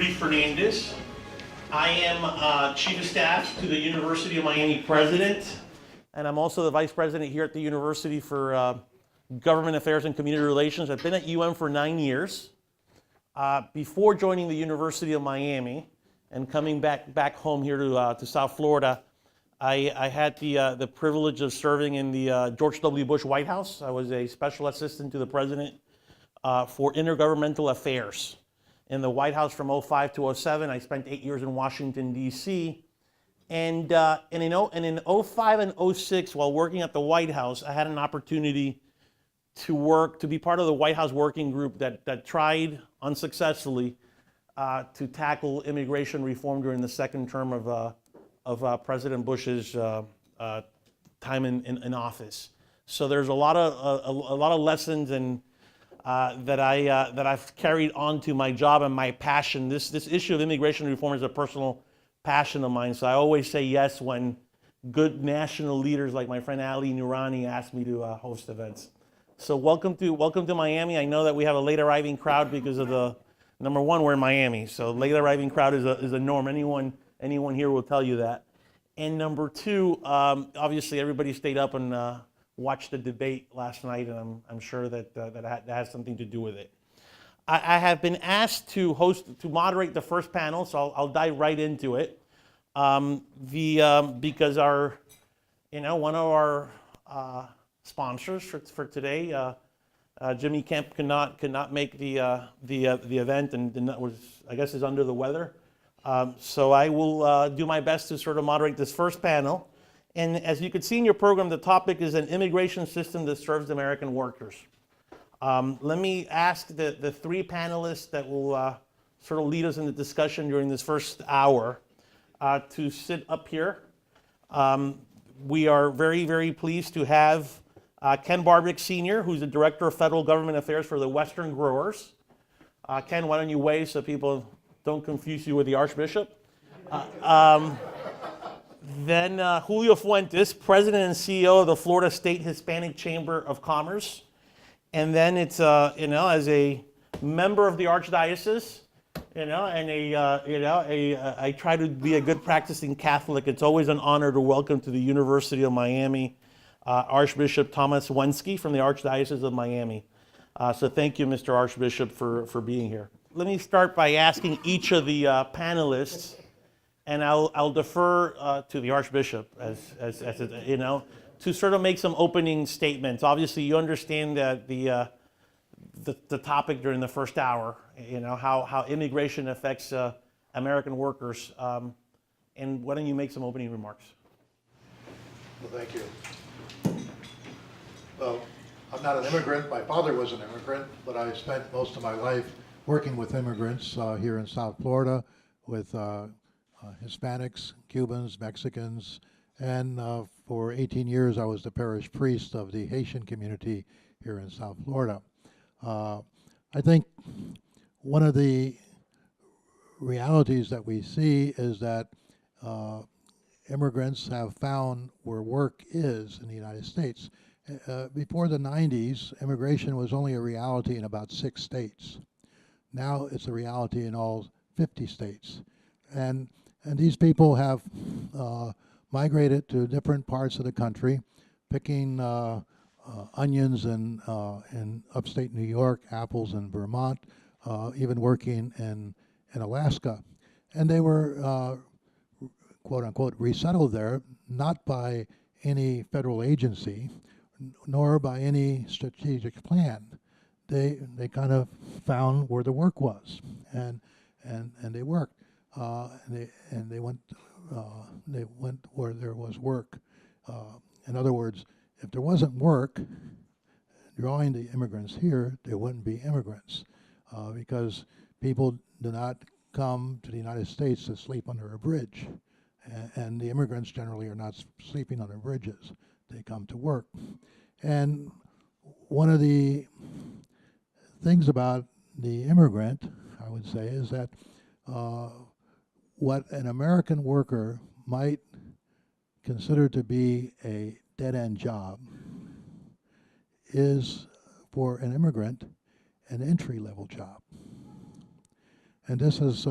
Rudy Fernandez. I am Chief of Staff to the University of Miami President, and I'm also the Vice President here at the University for Government Affairs and Community Relations. I've been at UM for 9 years. Before joining the University of Miami and coming back home here to South Florida, I had the privilege of serving in the George W. Bush White House. I was a special assistant to the President for intergovernmental affairs in the White House from 05 to 07. I spent 8 years in Washington, D.C. And in 05 and 06, while working at the White House, I had an opportunity to be part of the White House working group that tried unsuccessfully to tackle immigration reform during the second term of President Bush's time in office. So there's a lot of lessons that I've carried on to my job and my passion. This issue of immigration reform is a personal passion of mine. So I always say yes when good national leaders like my friend Ali Noorani ask me to host events. So welcome to Miami. I know that we have a late arriving crowd because of the number one, we're in Miami, so late arriving crowd is a norm. Anyone here will tell you that. And number two, obviously everybody stayed up and watched the debate last night, and I'm sure that has something to do with it. I have been asked to moderate the first panel, so I'll dive right into it. Because one of our sponsors for today, Jimmy Kemp could not make the event and I guess is under the weather. So I will do my best to sort of moderate this first panel. And as you can see in your program, the topic is an immigration system that serves American workers. Let me ask the three panelists that will sort of lead us in the discussion during this first hour to sit up here. We are very, very pleased to have Ken Barbic Sr., who's the Director of Federal Government Affairs for the Western Growers. Ken, why don't you wave so people don't confuse you with the Archbishop? Then Julio Fuentes, President and CEO of the Florida State Hispanic Chamber of Commerce. And then it's, as a member of the Archdiocese, and I try to be a good practicing Catholic. It's always an honor to welcome to the University of Miami Archbishop Thomas Wensky from the Archdiocese of Miami. So thank you, Mr. Archbishop, for being here. Let me start by asking each of the panelists, and I'll defer to the Archbishop as to sort of make some opening statements. Obviously, you understand that the topic during the first hour, how immigration affects American workers. And why don't you make some opening remarks? Well, thank you. Well, I'm not an immigrant. My father was an immigrant, but I spent most of my life working with immigrants here in South Florida with Hispanics, Cubans, Mexicans, and for 18 years I was the parish priest of the Haitian community here in South Florida. I think one of the realities that we see is that immigrants have found where work is in the United States. Before the 90s, immigration was only a reality in about 6 states. Now it's a reality in all 50 states. And these people have migrated to different parts of the country, picking onions in upstate New York, apples in Vermont, even working in Alaska. And they were, quote unquote, resettled there, not by any federal agency, nor by any strategic plan. They kind of found where the work was, and they worked. And they went where there was work. In other words, if there wasn't work drawing the immigrants here, there wouldn't be immigrants, because people do not come to the United States to sleep under a bridge, and the immigrants generally are not sleeping under bridges. They come to work. And one of the things about the immigrant, I would say, is that what an American worker might consider to be a dead-end job is, for an immigrant, an entry-level job. And this has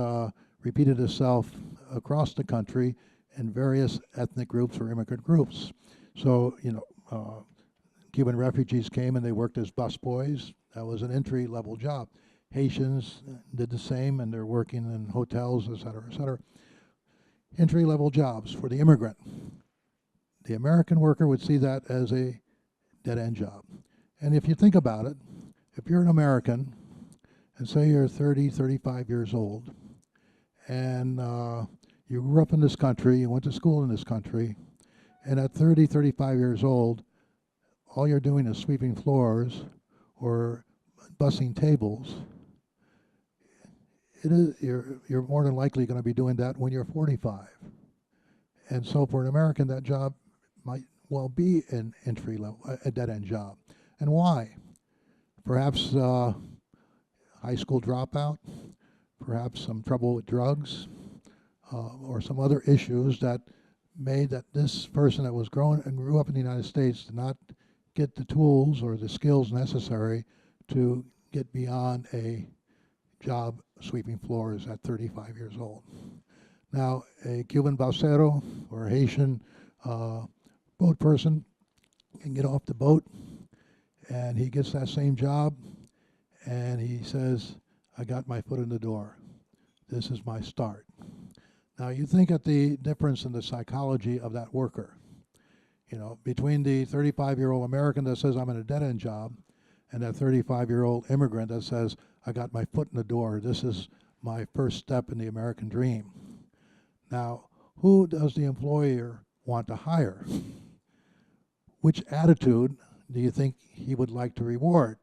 repeated itself across the country in various ethnic groups or immigrant groups. So, Cuban refugees came and they worked as busboys. That was an entry-level job. Haitians did the same, and they're working in hotels, et cetera, et cetera. Entry-level jobs for the immigrant. The American worker would see that as a dead-end job. And if you think about it, if you're an American, and say you're 30, 35 years old, and you grew up in this country, you went to school in this country, and at 30, 35 years old, all you're doing is sweeping floors or bussing tables, you're more than likely going to be doing that when you're 45. And so for an American, that job might well be an entry level, a dead-end job. And why? Perhaps high school dropout, perhaps some trouble with drugs, or some other issues that made that this person that was grown and grew up in the United States did not get the tools or the skills necessary to get beyond a job sweeping floors at 35 years old. Now, a Cuban balsero or a Haitian boat person can get off the boat and he gets that same job and he says, I got my foot in the door. This is my start. Now, you think of the difference in the psychology of that worker. Between the 35-year-old American that says I'm in a dead-end job and that 35-year-old immigrant that says I got my foot in the door. This is my first step in the American dream. Now, who does the employer want to hire? Which attitude do you think he would like to reward?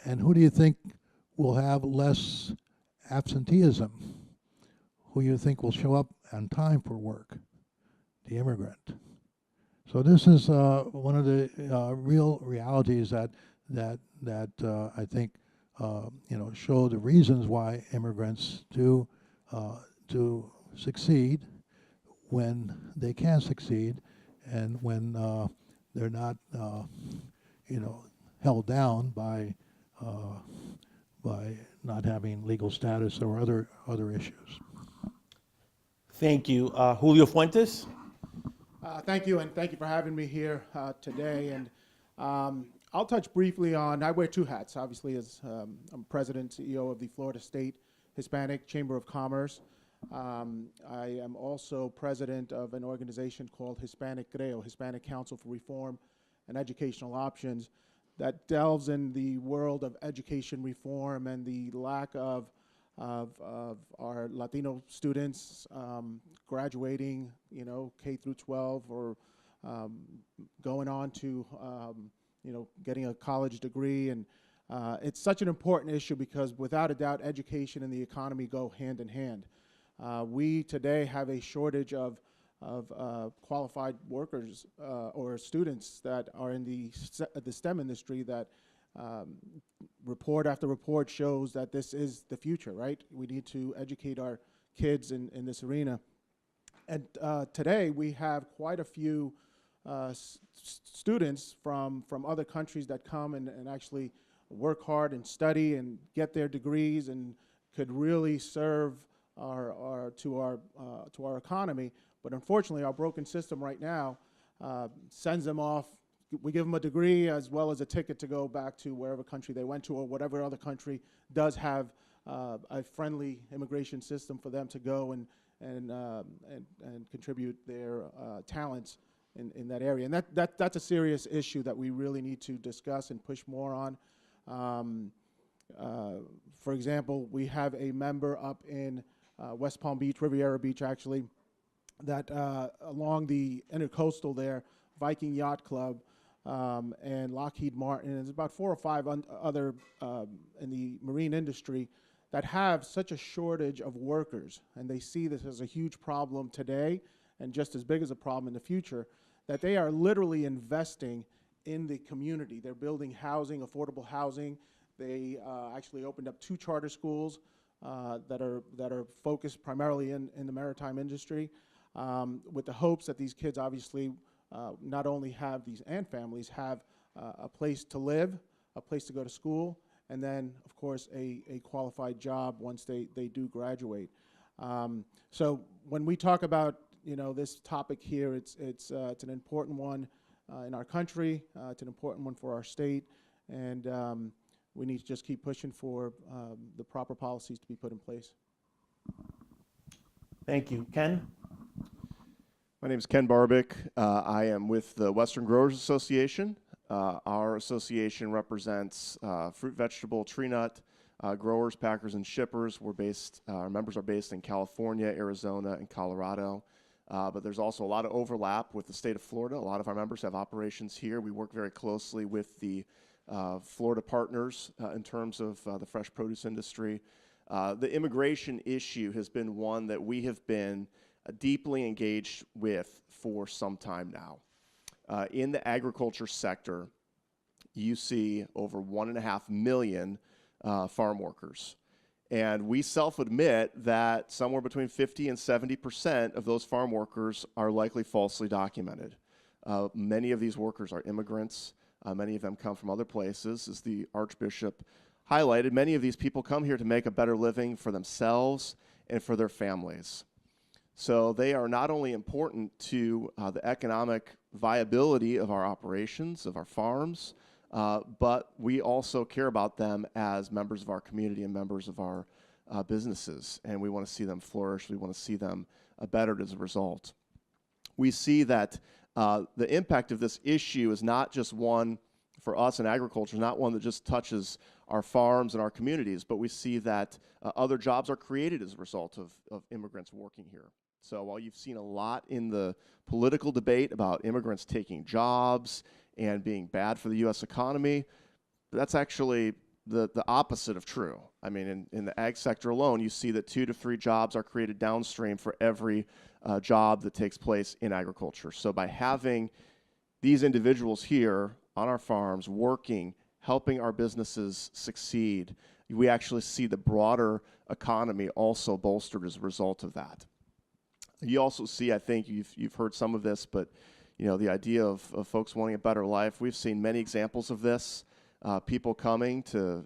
And who do you think will have less absenteeism? Who you think will show up on time for work? The immigrant. So this is one of the real realities that I think show the reasons why immigrants do succeed when they can succeed, and when they're not held down by not having legal status or other issues. Thank you. Julio Fuentes? Thank you, and thank you for having me here today. And I'll touch briefly on, I wear two hats, obviously, as I'm president, CEO of the Florida State Hispanic Chamber of Commerce. I am also president of an organization called Hispanic Creo, Hispanic Council for Reform and Educational Options, that delves in the world of education reform and the lack of our Latino students graduating, K through 12, or going on to, getting a college degree. And it's such an important issue because, without a doubt, education and the economy go hand in hand. We today have a shortage of qualified workers or students that are in the STEM industry that report after report shows that this is the future, right? We need to educate our kids in this arena. And today we have quite a few students from other countries that come and actually work hard and study and get their degrees and could really serve to our economy. But unfortunately, our broken system right now sends them off. We give them a degree as well as a ticket to go back to wherever country they went to, or whatever other country does have a friendly immigration system for them to go and contribute their talents in that area. And that's a serious issue that we really need to discuss and push more on. For example, we have a member up in West Palm Beach, Riviera Beach actually, that along the intercoastal there, Viking Yacht Club, and Lockheed Martin, and there's about 4 or 5 other in the marine industry that have such a shortage of workers, and they see this as a huge problem today and just as big as a problem in the future, that they are literally investing in the community. They're building housing, affordable housing. They actually opened up 2 charter schools that are focused primarily in the maritime industry, with the hopes that these kids obviously not only have these, and families have a place to live, a place to go to school, and then, of course, a qualified job once they do graduate. So when we talk about this topic here, it's an important one in our country. It's an important one for our state, and we need to just keep pushing for the proper policies to be put in place. Thank you. Ken? My name is Ken Barbic. I am with the Western Growers Association. Our association represents fruit, vegetable, tree nut growers, packers, and shippers. Our members are based in California, Arizona, and Colorado. But there's also a lot of overlap with the state of Florida. A lot of our members have operations here. We work very closely with the Florida partners in terms of the fresh produce industry. The immigration issue has been one that we have been deeply engaged with for some time now. In the agriculture sector, you see over 1.5 million farm workers. And we self-admit that somewhere between 50 and 70% of those farm workers are likely falsely documented. Many of these workers are immigrants. Many of them come from other places. As the Archbishop highlighted, many of these people come here to make a better living for themselves and for their families. So they are not only important to the economic viability of our operations, of our farms, but we also care about them as members of our community and members of our businesses, and we want to see them flourish. We want to see them bettered as a result. We see that the impact of this issue is not just one for us in agriculture, not one that just touches our farms and our communities, but we see that other jobs are created as a result of immigrants working here. So while you've seen a lot in the political debate about immigrants taking jobs and being bad for the U.S. economy, that's actually the opposite of true. I mean, in the ag sector alone, you see that 2 to 3 jobs are created downstream for every job that takes place in agriculture. So by having these individuals here on our farms working, helping our businesses succeed, we actually see the broader economy also bolstered as a result of that. You also see, I think you've heard some of this, but the idea of folks wanting a better life. We've seen many examples of this. People coming to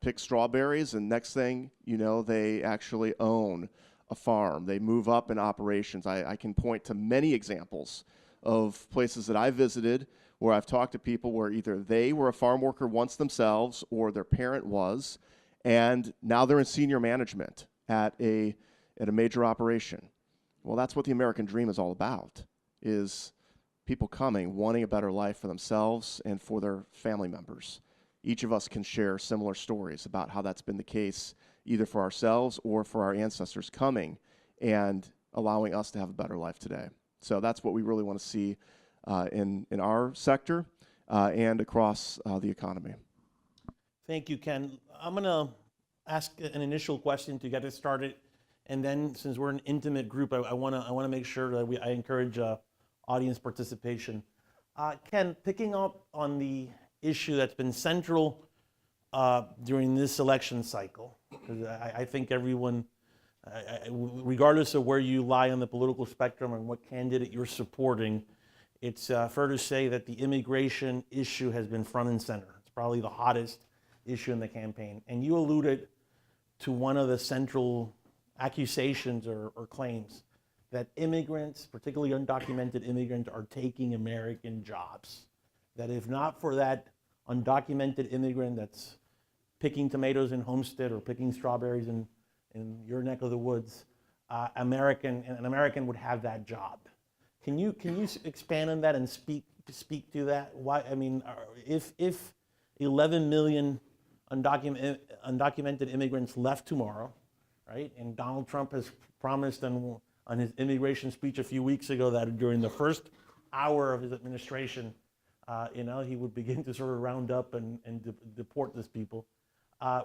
pick strawberries, and next thing you know, they actually own a farm. They move up in operations. I can point to many examples of places that I visited where I've talked to people where either they were a farm worker once themselves or their parent was, and now they're in senior management at a major operation. Well, that's what the American dream is all about, is people coming, wanting a better life for themselves and for their family members. Each of us can share similar stories about how that's been the case either for ourselves or for our ancestors coming and allowing us to have a better life today. So that's what we really want to see in our sector and across the economy. Thank you, Ken. I'm going to ask an initial question to get it started, and then since we're an intimate group, I want to make sure that I encourage audience participation. Ken, picking up on the issue that's been central during this election cycle, because I think everyone, regardless of where you lie on the political spectrum and what candidate you're supporting, it's fair to say that the immigration issue has been front and center. It's probably the hottest issue in the campaign. And you alluded to one of the central accusations or claims that immigrants, particularly undocumented immigrants, are taking American jobs. That if not for that undocumented immigrant that's picking tomatoes in Homestead or picking strawberries in your neck of the woods, an American would have that job. Can you expand on that and speak to that? Why? I mean, if 11 million undocumented immigrants left tomorrow, right? And Donald Trump has promised on his immigration speech a few weeks ago that during the first hour of his administration, he would begin to sort of round up and deport these people.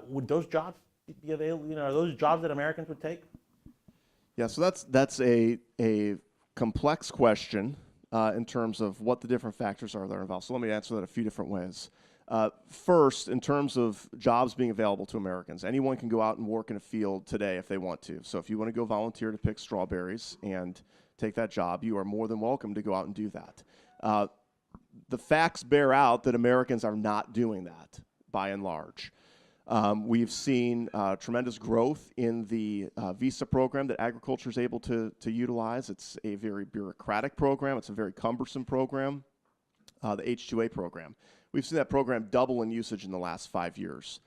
Would those jobs be available? Are those jobs that Americans would take? Yeah, so that's a complex question in terms of what the different factors are that are involved. So let me answer that a few different ways. First, in terms of jobs being available to Americans, anyone can go out and work in a field today if they want to. So if you want to go volunteer to pick strawberries and take that job, you are more than welcome to go out and do that. The facts bear out that Americans are not doing that, by and large. We've seen tremendous growth in the visa program that agriculture is able to utilize. It's a very bureaucratic program. It's a very cumbersome program. The H-2A program. We've seen that program double in usage in the last 5 years.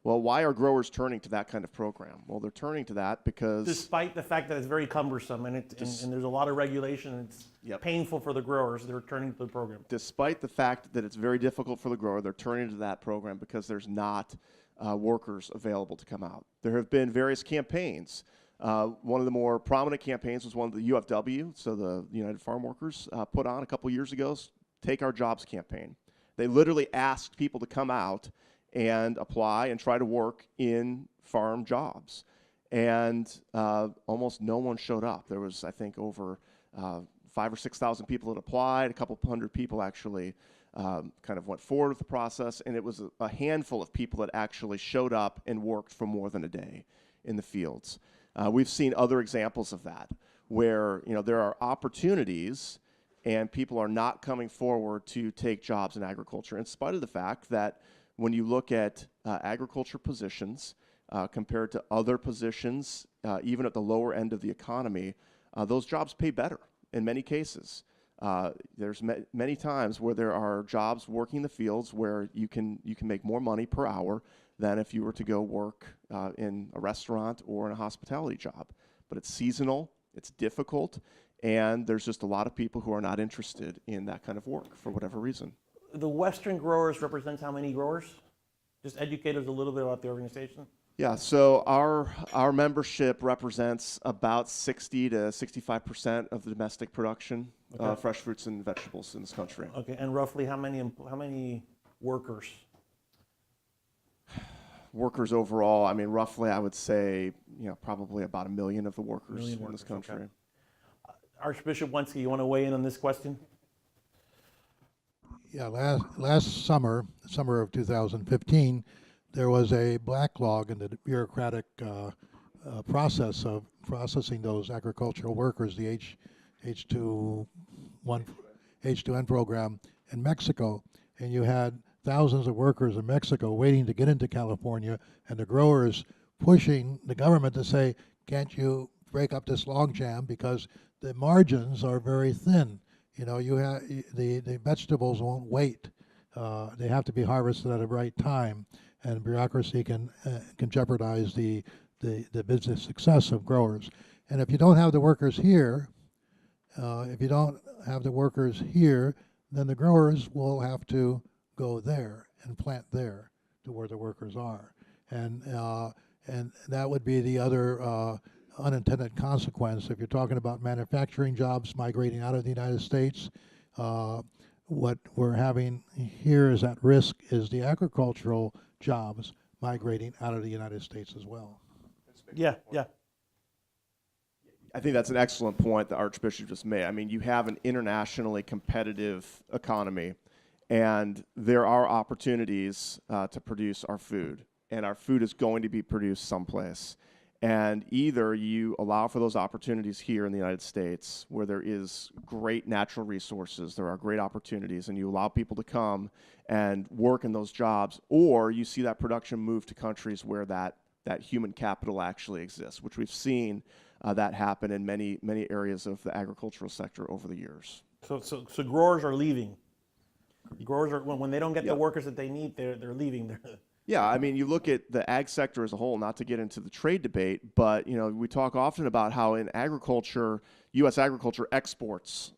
Well, why are growers turning to that kind of program? Well, they're turning to that because... Despite the fact that it's very cumbersome and there's a lot of regulation and it's painful for the growers, they're turning to the program. Despite the fact that it's very difficult for the grower, they're turning to that program because there's not workers available to come out. There have been various campaigns. One of the more prominent campaigns was one of the UFW, so the United Farm Workers, put on a couple years ago, Take Our Jobs campaign. They literally asked people to come out and apply and try to work in farm jobs. And almost no one showed up. There was, I think, over 5,000 or 6,000 people that applied. A couple hundred people actually kind of went forward with the process. And it was a handful of people that actually showed up and worked for more than a day in the fields. We've seen other examples of that, where there are opportunities and people are not coming forward to take jobs in agriculture, in spite of the fact that when you look at agriculture positions compared to other positions, even at the lower end of the economy, those jobs pay better in many cases. There's many times where there are jobs working in the fields where you can make more money per hour than if you were to go work in a restaurant or in a hospitality job. But it's seasonal, it's difficult, and there's just a lot of people who are not interested in that kind of work for whatever reason. The Western growers represents how many growers? Just educate us a little bit about the organization. Yeah, so our membership represents about 60 to 65% of the domestic production of fresh fruits and vegetables in this country. Okay, and roughly how many workers? Workers overall, I mean, roughly I would say, probably about 1 million of the workers in this country. Okay. Archbishop Wensky, you want to weigh in on this question? Yeah, last summer of 2015, there was a backlog in the bureaucratic process of processing those agricultural workers, the H2N program in Mexico, and you had thousands of workers in Mexico waiting to get into California, and the growers pushing the government to say, can't you break up this logjam because the margins are very thin. You have the vegetables won't wait. They have to be harvested at the right time, and bureaucracy can jeopardize the business success of growers. And if you don't have the workers here, then the growers will have to go there and plant there to where the workers are, and that would be the other unintended consequence. If you're talking about manufacturing jobs migrating out of the United States, what we're having here is at risk is the agricultural jobs migrating out of the United States as well. Yeah. I think that's an excellent point the Archbishop just made. I mean, you have an internationally competitive economy, and there are opportunities to produce our food, and our food is going to be produced someplace. And either you allow for those opportunities here in the United States where there is great natural resources, there are great opportunities, and you allow people to come and work in those jobs, or you see that production move to countries where that human capital actually exists, which we've seen that happen in many areas of the agricultural sector over the years. So growers are leaving. Growers are, when they don't get the workers that they need, they're leaving. Yeah, I mean, you look at the ag sector as a whole, not to get into the trade debate, but we talk often about how in agriculture, U.S. agriculture exports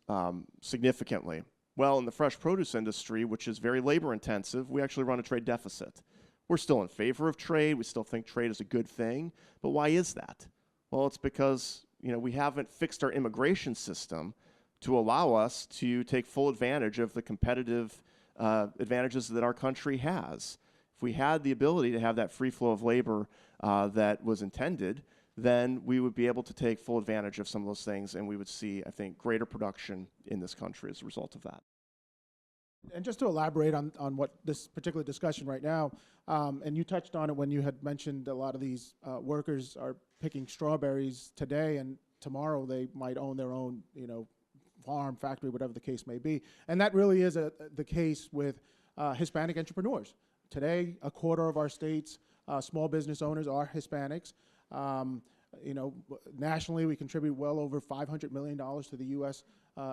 significantly. Well, in the fresh produce industry, which is very labor intensive, we actually run a trade deficit. We're still in favor of trade. We still think trade is a good thing. But why is that? Well, it's because we haven't fixed our immigration system to allow us to take full advantage of the competitive advantages that our country has. If we had the ability to have that free flow of labor that was intended, then we would be able to take full advantage of some of those things, and we would see, I think, greater production in this country as a result of that. And just to elaborate on what this particular discussion right now, and you touched on it when you had mentioned a lot of these workers are picking strawberries today, and tomorrow they might own their own, farm, factory, whatever the case may be. And that really is the case with Hispanic entrepreneurs. Today, a quarter of our state's small business owners are Hispanics. Nationally, we contribute well over $500 million to the U.S.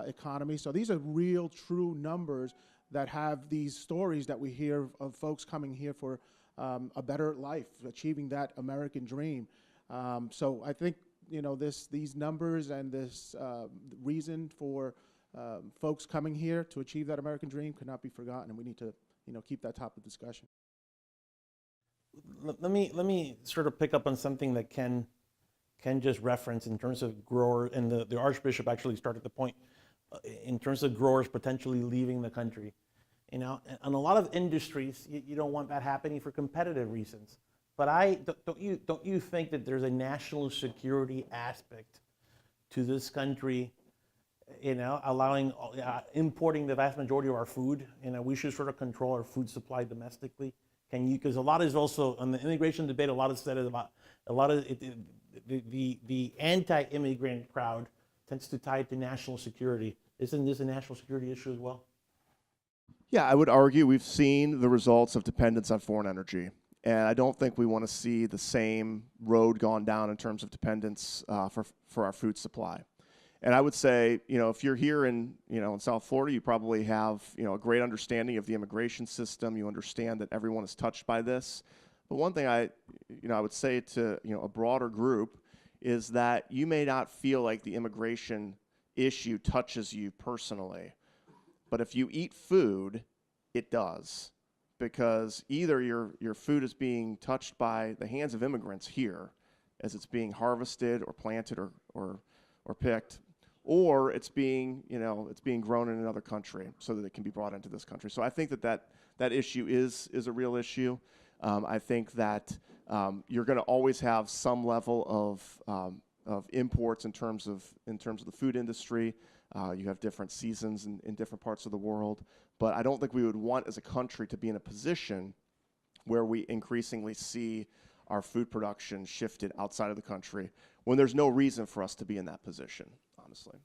Economy. So these are real, true numbers that have these stories that we hear of folks coming here for a better life, achieving that American dream. So I think these numbers and this reason for folks coming here to achieve that American dream could not be forgotten, and we need to keep that top of discussion. Let me sort of pick up on something that Ken just referenced in terms of growers, and the Archbishop actually started the point in terms of growers potentially leaving the country. In a lot of industries, you don't want that happening for competitive reasons. But don't you think that there's a national security aspect to this country, allowing importing the vast majority of our food? We should sort of control our food supply domestically. Because a lot is also on the immigration debate. A lot is said about the anti-immigrant crowd tends to tie it to national security. Isn't this a national security issue as well? Yeah, I would argue we've seen the results of dependence on foreign energy. And I don't think we want to see the same road gone down in terms of dependence for our food supply. And I would say, if you're here in South Florida, you probably have, a great understanding of the immigration system. You understand that everyone is touched by this. But one thing I would say to, a broader group is that you may not feel like the immigration issue touches you personally. But if you eat food, it does. Because either your food is being touched by the hands of immigrants here as it's being harvested or planted or picked, or it's being grown in another country so that it can be brought into this country. So I think that issue is a real issue. I think that you're going to always have some level of imports in terms of the food industry. You have different seasons in different parts of the world. But I don't think we would want as a country to be in a position where we increasingly see our food production shifted outside of the country when there's no reason for us to be in that position, honestly.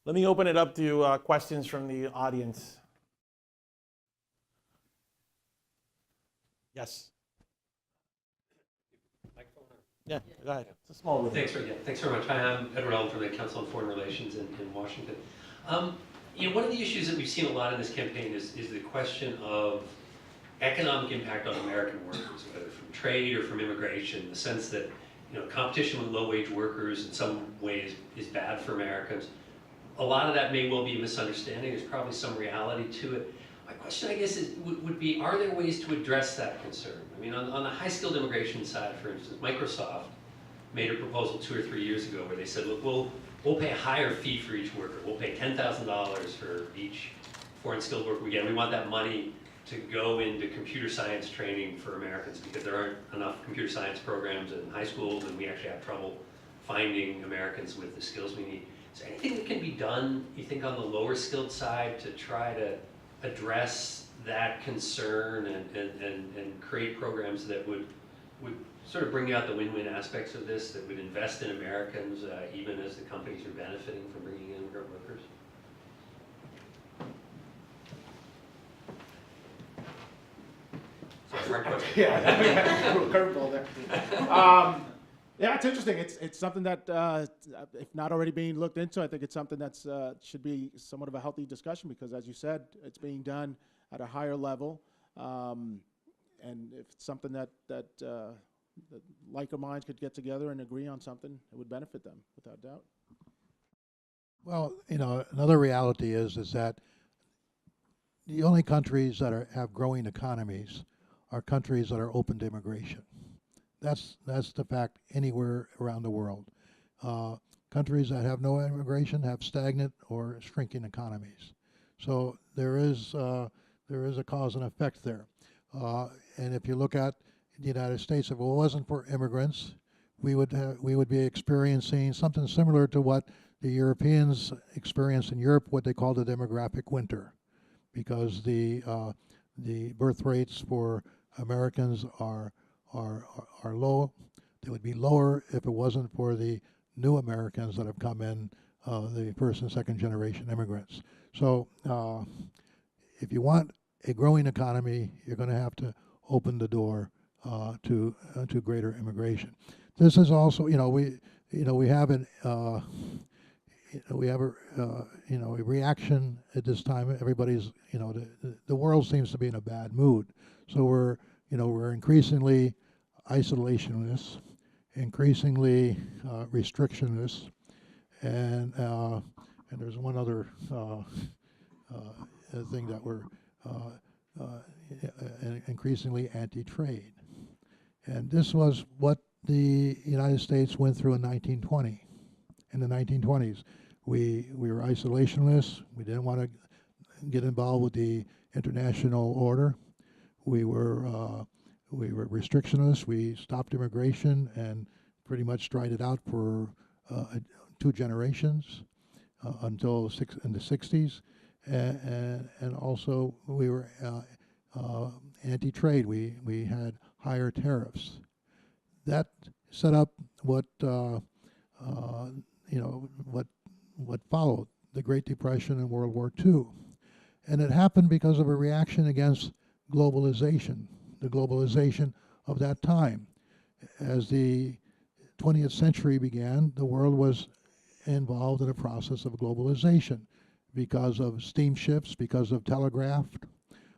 Let me open it up to questions from the audience. Yes. Yeah, go ahead. It's a small room. Thanks very much. Hi, I'm Edward Allen from the Council on Foreign Relations in Washington. One of the issues that we've seen a lot in this campaign is the question of economic impact on American workers, whether from trade or from immigration, in the sense that competition with low-wage workers in some ways is bad for Americans. A lot of that may well be a misunderstanding. There's probably some reality to it. My question, I guess, would be, are there ways to address that concern? I mean, on the high-skilled immigration side, for instance, Microsoft made a proposal 2 or 3 years ago where they said, look, we'll pay a higher fee for each worker. We'll pay $10,000 for each foreign skilled worker we get. We want that money to go into computer science training for Americans because there aren't enough computer science programs in high schools, and we actually have trouble finding Americans with the skills we need. Is there anything that can be done, you think, on the lower skilled side to try to address that concern and create programs that would sort of bring out the win-win aspects of this, that would invest in Americans even as the companies are benefiting from bringing in immigrant workers? Hard question. Yeah, curveball there. Yeah, it's interesting. It's something that, if not already being looked into, I think it's something that's should be somewhat of a healthy discussion because, as you said, it's being done at a higher level, and if it's something that like minds could get together and agree on something, it would benefit them without doubt. Well, another reality is that the only countries that have growing economies are countries that are open to immigration. That's the fact anywhere around the world. Countries that have no immigration have stagnant or shrinking economies. So there is a cause and effect there. And if you look at the United States, if it wasn't for immigrants, we would be experiencing something similar to what the Europeans experienced in Europe, what they call the demographic winter, because the birth rates for Americans are low. They would be lower if it wasn't for the new Americans that have come in, the first and second generation immigrants. So if you want a growing economy, you're going to have to open the door to greater immigration. This is also, we have an we have a reaction at this time. Everybody's, the world seems to be in a bad mood. So we're increasingly isolationists, increasingly restrictionists, and there's one other thing that we're increasingly anti-trade. And this was what the United States went through in 1920. In the 1920s, we were isolationists. We didn't want to get involved with the international order. We were restrictionists. We stopped immigration and pretty much tried it out for 2 generations until in the 60s. And also we were anti-trade. We had higher tariffs. That set up what what followed the Great Depression and World War II, and it happened because of a reaction against globalization, the globalization of that time. As the 20th century began, the world was involved in a process of globalization because of steamships, because of telegraph,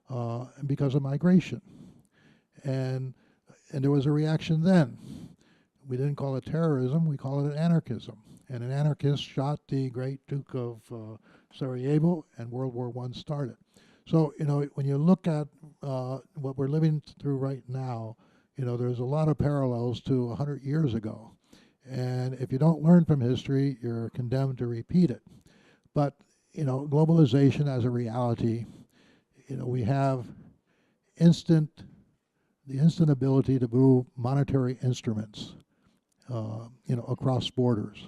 and because of migration. And there was a reaction then. We didn't call it terrorism, we call it an anarchism. And an anarchist shot the great Duke of Sarajevo, and World War I started. So, when you look at what we're living through right now, there's a lot of parallels to 100 years ago. And if you don't learn from history, you're condemned to repeat it. But, globalization as a reality, we have the instant ability to move monetary instruments, across borders.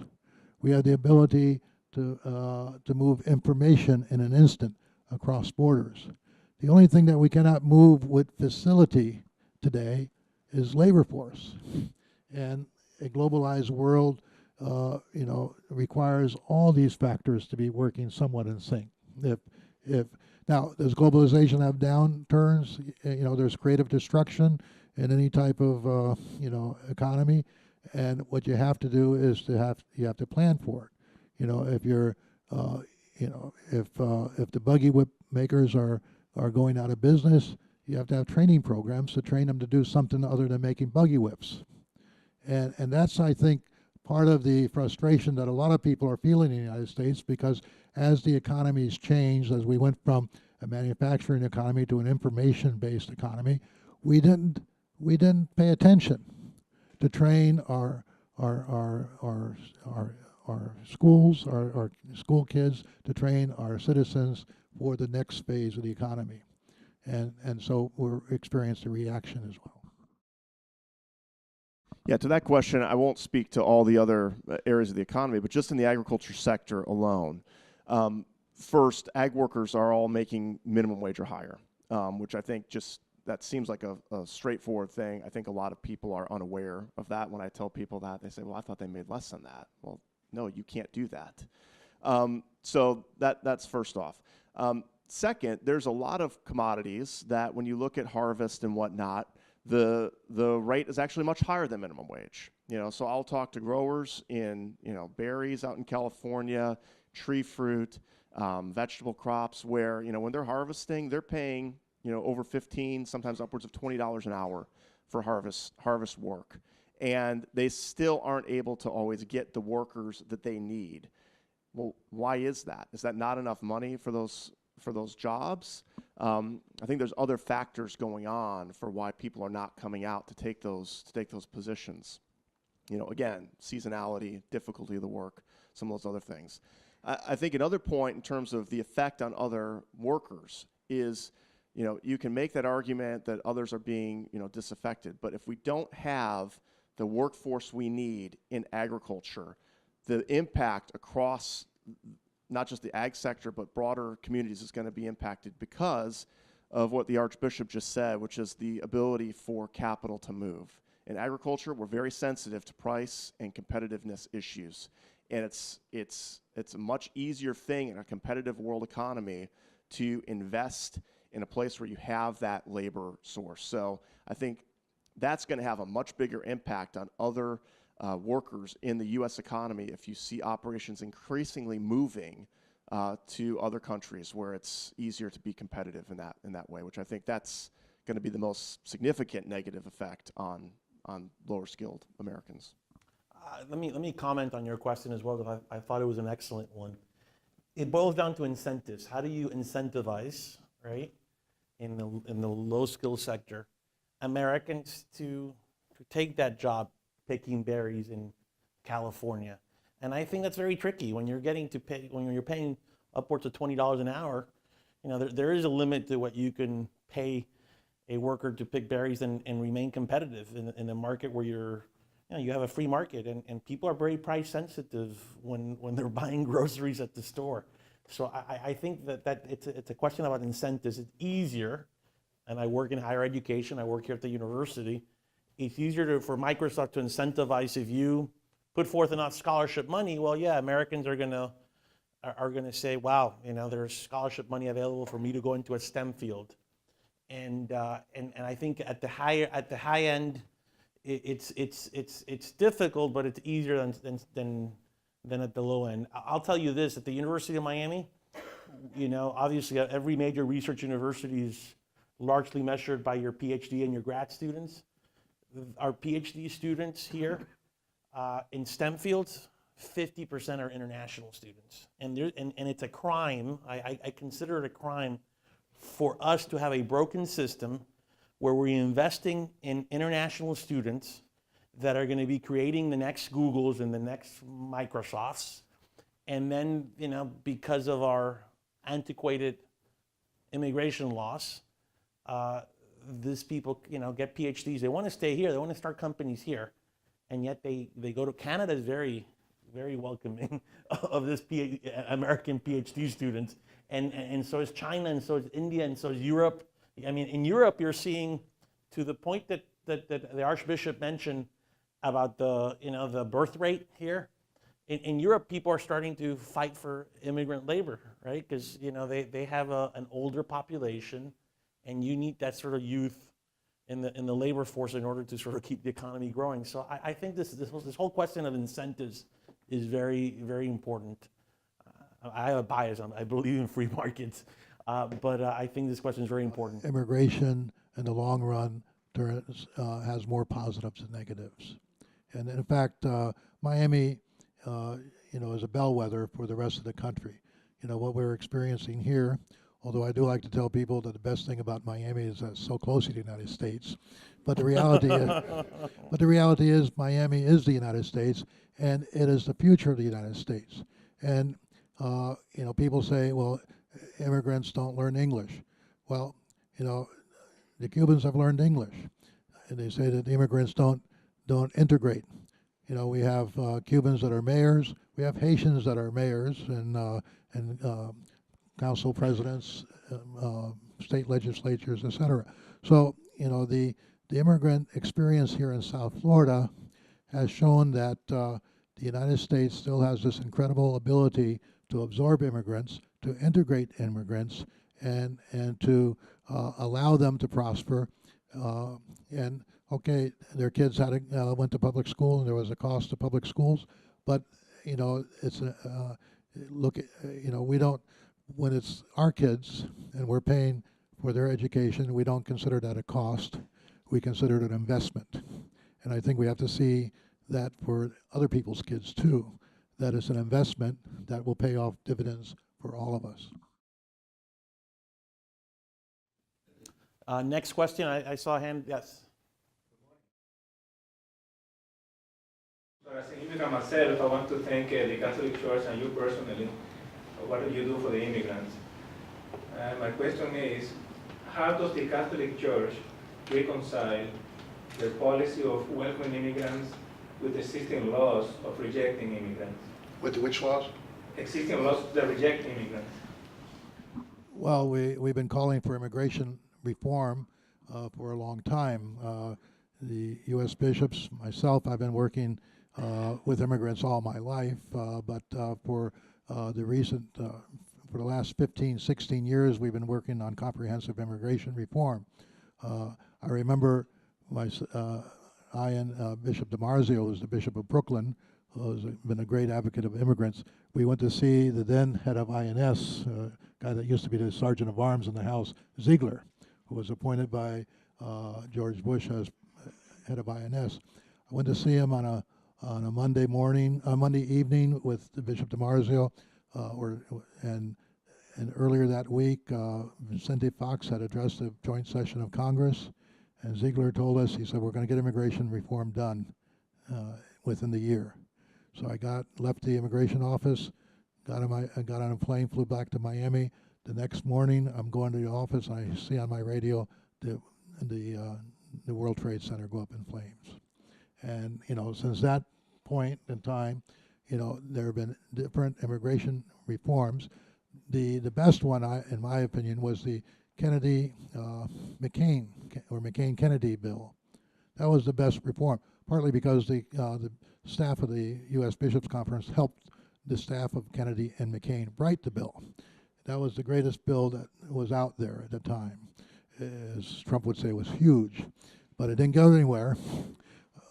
We have the ability to move information in an instant across borders. The only thing that we cannot move with facility today is labor force. And a globalized world, requires all these factors to be working somewhat in sync. Now, does globalization have downturns? There's creative destruction in any type of, economy. And what you have to do is you have to plan for it. If you're, if the buggy whip makers are going out of business, you have to have training programs to train them to do something other than making buggy whips. And that's, I think, part of the frustration that a lot of people are feeling in the United States, because as the economy's changed, as we went from a manufacturing economy to an information-based economy, we didn't pay attention to train our schools, our school kids, to train our citizens for the next phase of the economy. And so we're experiencing a reaction as well. Yeah, to that question, I won't speak to all the other areas of the economy, but just in the agriculture sector alone. First, ag workers are all making minimum wage or higher, which I think that seems like a straightforward thing. I think a lot of people are unaware of that. When I tell people that, they say, well, I thought they made less than that. Well, no, you can't do that. So that's first off. Second, there's a lot of commodities that when you look at harvest and whatnot, the rate is actually much higher than minimum wage. So I'll talk to growers in, berries out in California, tree fruit, vegetable crops, where, when they're harvesting, they're paying, over $15, sometimes upwards of $20 an hour for harvest work. And they still aren't able to always get the workers that they need. Well, why is that? Is that not enough money for those jobs? I think there's other factors going on for why people are not coming out to take those positions. Again, seasonality, difficulty of the work, some of those other things. I think another point in terms of the effect on other workers is, you can make that argument that others are being, disaffected, but if we don't have the workforce we need in agriculture, the impact across not just the ag sector, but broader communities is going to be impacted because of what the Archbishop just said, which is the ability for capital to move. In agriculture, we're very sensitive to price and competitiveness issues. And it's a much easier thing in a competitive world economy to invest in a place where you have that labor source. So I think that's going to have a much bigger impact on other workers in the U.S. economy if you see operations increasingly moving to other countries where it's easier to be competitive in that way, which I think that's going to be the most significant negative effect on lower skilled Americans. Let me comment on your question as well, because I thought it was an excellent one. It boils down to incentives. How do you incentivize, right, in the low skill sector, Americans to take that job picking berries in California? And I think that's very tricky when you're paying upwards of $20 an hour. You know, there is a limit to what you can pay a worker to pick berries and remain competitive in a market where you have a free market, and people are very price sensitive when they're buying groceries at the store. So I think that it's a question about incentives. It's easier, and I work in higher education, I work here at the university. It's easier for Microsoft to incentivize if you put forth enough scholarship money. Well, yeah, Americans are gonna say, wow, you know, there's scholarship money available for me to go into a STEM field. And I think at the high end, it's difficult, but it's easier than at the low end. I'll tell you this: at the University of Miami, you know, obviously every major research university is largely measured by your PhD and your grad students. Our PhD students here in STEM fields, 50% are international students, and it's a crime. I consider it a crime for us to have a broken system where we're investing in international students that are going to be creating the next Googles and the next Microsofts, and then, you know, because of our antiquated immigration laws, these people, you know, get PhDs. They want to stay here. They want to start companies here, and yet they go to Canada. Is very, very welcoming of this American PhD students, and so is China, and so is India, and so is Europe. I mean, in Europe, you're seeing, to the point that the Archbishop mentioned about the birth rate here. In Europe, people are starting to fight for immigrant labor, right? Because, you know, they have an older population, and you need that sort of youth in the labor force in order to sort of keep the economy growing. So I think this whole question of incentives is very, very important. I have a bias. I believe in free markets, but I think this question is very important. Immigration in the long run has more positives than negatives. And in fact, Miami, you know, is a bellwether for the rest of the country. You know, what we're experiencing here, although I do like to tell people that the best thing about Miami is that it's so close to the United States. But the reality is Miami is the United States, and it is the future of the United States. And, you know, people say, well, immigrants don't learn English. Well, you know, the Cubans have learned English. And they say that the immigrants don't integrate. You know, we have Cubans that are mayors. We have Haitians that are mayors and council presidents, state legislatures, et cetera. So, you know, the immigrant experience here in South Florida has shown that the United States still has this incredible ability to absorb immigrants, to integrate immigrants, and to allow them to prosper. And okay, their kids went to public school, and there was a cost to public schools, but you know, it's you know, we don't, when it's our kids and we're paying for their education, we don't consider that a cost. We consider it an investment. And I think we have to see that for other people's kids too, that it's an investment that will pay off dividends for all of us. Next question, I saw a hand, yes. So as an immigrant myself, I want to thank the Catholic Church and you personally for what you do for the immigrants. My question is, how does the Catholic Church reconcile their policy of welcoming immigrants with existing laws of rejecting immigrants? With which laws? Existing laws that reject immigrants. Well, we've been calling for immigration reform for a long time. The U.S. bishops, myself, I've been working with immigrants all my life, but for the last 15, 16 years, we've been working on comprehensive immigration reform. I remember I and Bishop DiMarzio, who's the Bishop of Brooklyn, who's been a great advocate of immigrants, we went to see the then head of INS, guy that used to be the Sergeant of Arms in the House, Ziegler, who was appointed by George Bush as head of INS. I went to see him on a Monday evening with the Bishop DiMarzio, and earlier that week, Vicente Fox had addressed a joint session of Congress, and Ziegler told us, he said, we're going to get immigration reform done within the year. So I left the immigration office, got on a plane, flew back to Miami. The next morning, I'm going to the office, and I see on my radio the World Trade Center go up in flames. And, since that point in time, there have been different immigration reforms. The best one, in my opinion, was the McCain-Kennedy bill. That was the best reform, partly because the staff of the U.S. Bishops' Conference helped the staff of Kennedy and McCain write the bill. That was the greatest bill that was out there at the time. As Trump would say, it was huge, but it didn't go anywhere.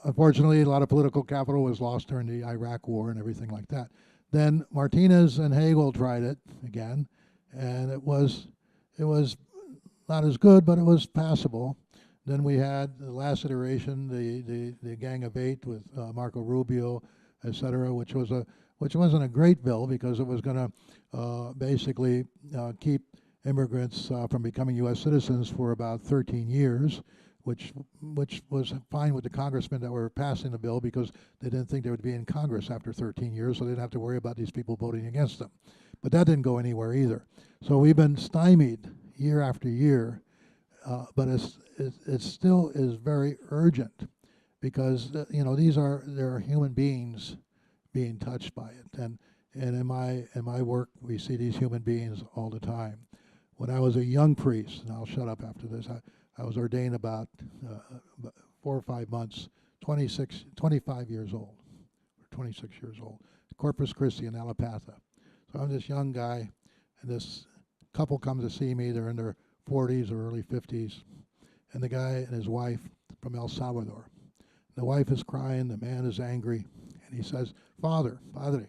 Unfortunately, a lot of political capital was lost during the Iraq War and everything like that. Then Martinez and Hagel tried it again, and it was not as good, but it was passable. Then we had the last iteration, the Gang of Eight with Marco Rubio, et cetera, which wasn't a great bill because it was going to basically keep immigrants from becoming U.S. citizens for about 13 years, which was fine with the congressmen that were passing the bill because they didn't think they would be in Congress after 13 years, so they didn't have to worry about these people voting against them. But that didn't go anywhere either. So we've been stymied year after year, but it still is very urgent because there are human beings being touched by it, and in my work we see these human beings all the time. When I was a young priest, and I'll shut up after this, I was ordained about 4 or 5 months, 25 years old, or 26 years old, Corpus Christi in Alapatha. So I'm this young guy, and this couple comes to see me. They're in their 40s or early 50s, and the guy and his wife from El Salvador. The wife is crying, the man is angry, and he says, Padre, and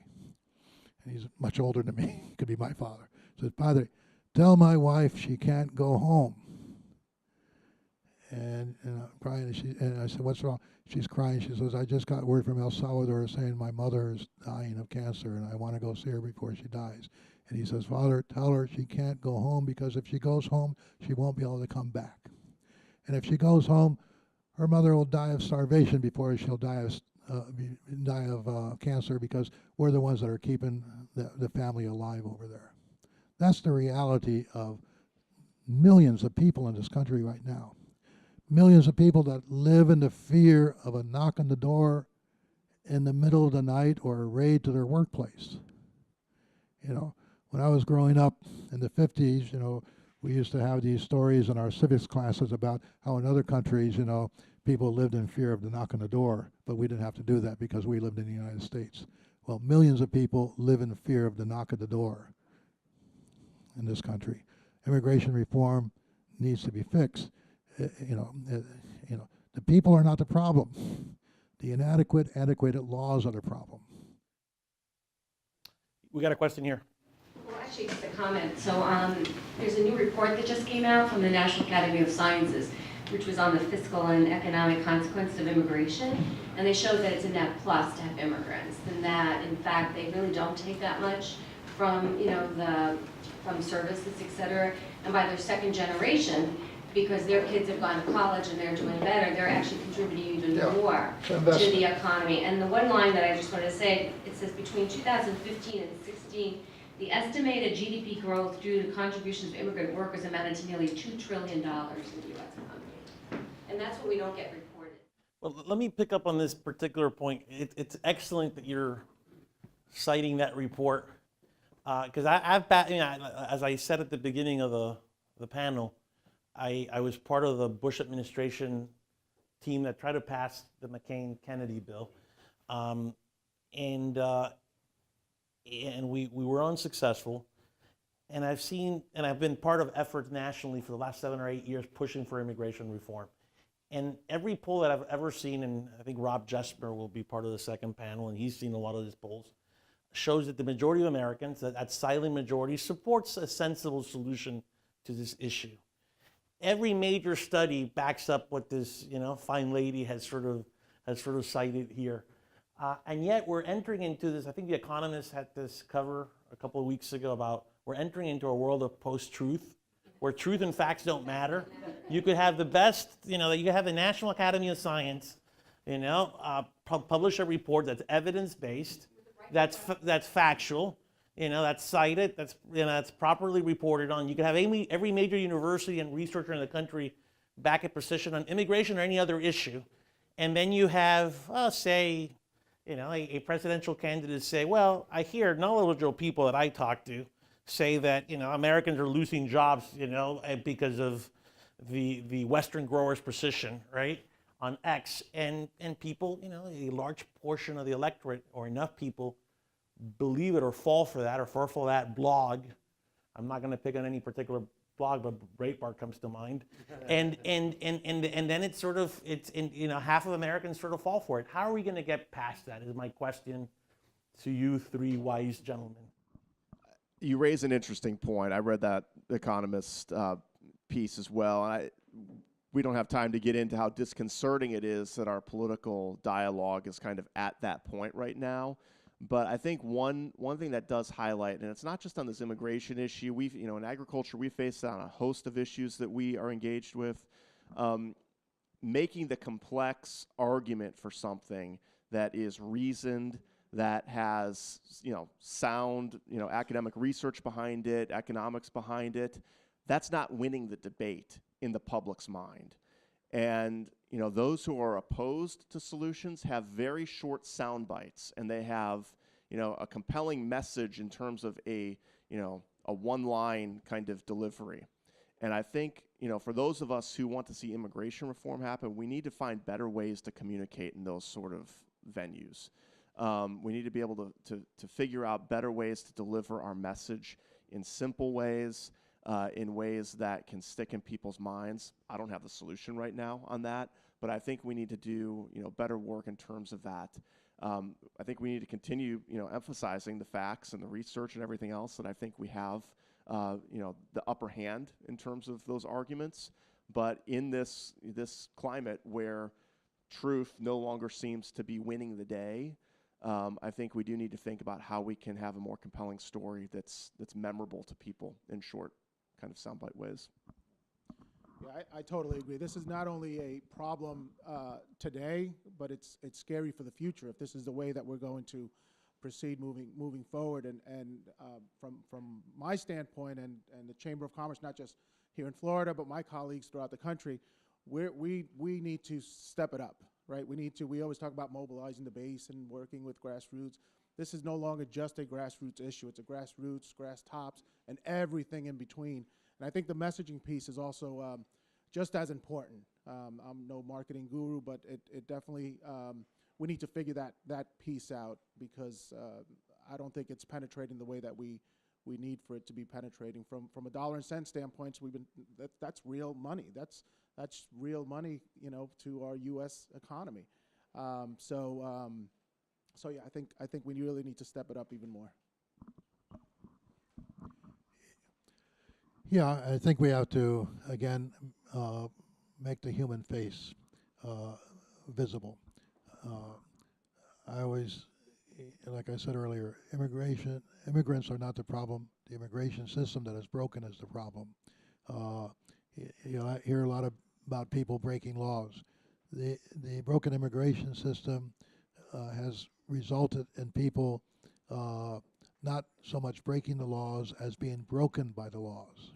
he's much older than me, he could be my father. He says, Padre, tell my wife she can't go home. And I'm crying, and I said, what's wrong? She's crying. She says, I just got word from El Salvador saying my mother is dying of cancer, and I want to go see her before she dies. And he says, Father, tell her she can't go home because if she goes home, she won't be able to come back. And if she goes home, her mother will die of starvation before she'll die of cancer because we're the ones that are keeping the family alive over there. That's the reality of millions of people in this country right now. Millions of people that live in the fear of a knock on the door in the middle of the night or a raid to their workplace. When I was growing up in the 50s, we used to have these stories in our civics classes about how in other countries, people lived in fear of the knock on the door, but we didn't have to do that because we lived in the United States. Well, millions of people live in fear of the knock at the door in this country. Immigration reform needs to be fixed. The people are not the problem. The antiquated laws are the problem. We got a question here. Well, actually, just a comment. So there's a new report that just came out from the National Academy of Sciences, which was on the fiscal and economic consequences of immigration, and they showed that it's a net plus to have immigrants, and that, in fact, they really don't take that much from, from services, et cetera, and by their second generation, because their kids have gone to college and they're doing better, they're actually contributing even more to the economy. And the one line that I just wanted to say, it says between 2015 and 16, the estimated GDP growth due to contributions of immigrant workers amounted to nearly $2 trillion in the U.S. economy. And that's what we don't get reported. Well, let me pick up on this particular point. It's excellent that you're citing that report, because as I said at the beginning of the panel, I was part of the Bush administration team that tried to pass the McCain-Kennedy bill, and we were unsuccessful. And I've been part of efforts nationally for the last 7 or 8 years pushing for immigration reform. And every poll that I've ever seen, and I think Rob Jesper will be part of the second panel, and he's seen a lot of these polls, shows that the majority of Americans, that silent majority, supports a sensible solution to this issue. Every major study backs up what this, fine lady has sort of cited here. And yet we're entering into this, I think The Economist had this cover a couple of weeks ago about we're entering into a world of post-truth, where truth and facts don't matter. You could have the best, you could have the National Academy of Science, publish a report that's evidence-based, that's factual, that's cited, that's properly reported on. You could have every major university and researcher in the country back a position on immigration or any other issue. And then you have, say, a presidential candidate say, well, I hear knowledgeable people that I talk to say that, Americans are losing jobs, because of the Western growers' position, right, on X. And people, a large portion of the electorate or enough people believe it or fall for that blog. I'm not going to pick on any particular blog, but Breitbart comes to mind. And then it's half of Americans sort of fall for it. How are we going to get past that is my question to you three wise gentlemen. You raise an interesting point. I read that Economist piece as well. And we don't have time to get into how disconcerting it is that our political dialogue is kind of at that point right now. But I think one thing that does highlight, and it's not just on this immigration issue, in agriculture, we face on a host of issues that we are engaged with. Making the complex argument for something that is reasoned, that has, sound, academic research behind it, economics behind it, that's not winning the debate in the public's mind. And, those who are opposed to solutions have very short sound bites, and they have, a compelling message in terms of a one-line kind of delivery. And I think, for those of us who want to see immigration reform happen, we need to find better ways to communicate in those sort of venues. We need to be able to figure out better ways to deliver our message in simple ways, in ways that can stick in people's minds. I don't have the solution right now on that, but I think we need to do better work in terms of that. I think we need to continue emphasizing the facts and the research and everything else that I think we have the upper hand in terms of those arguments. But in this climate where truth no longer seems to be winning the day, I think we do need to think about how we can have a more compelling story that's memorable to people in short kind of soundbite ways. Yeah, I totally agree. This is not only a problem today, but it's scary for the future if this is the way that we're going to proceed moving forward. And from my standpoint and the Chamber of Commerce, not just here in Florida, but my colleagues throughout the country, we need to step it up, right? We always talk about mobilizing the base and working with grassroots. This is no longer just a grassroots issue. It's a grassroots, grass tops, and everything in between. And I think the messaging piece is also just as important. I'm no marketing guru, but it definitely, we need to figure that piece out because I don't think it's penetrating the way that we need for it to be penetrating. From a dollar and cent standpoint, that's real money. That's real money, to our U.S. economy. So yeah, I think we really need to step it up even more. Yeah, I think we have to, again, make the human face visible. I always, like I said earlier, immigrants are not the problem. The immigration system that is broken is the problem. I hear a lot about people breaking laws. The broken immigration system has resulted in people not so much breaking the laws as being broken by the laws,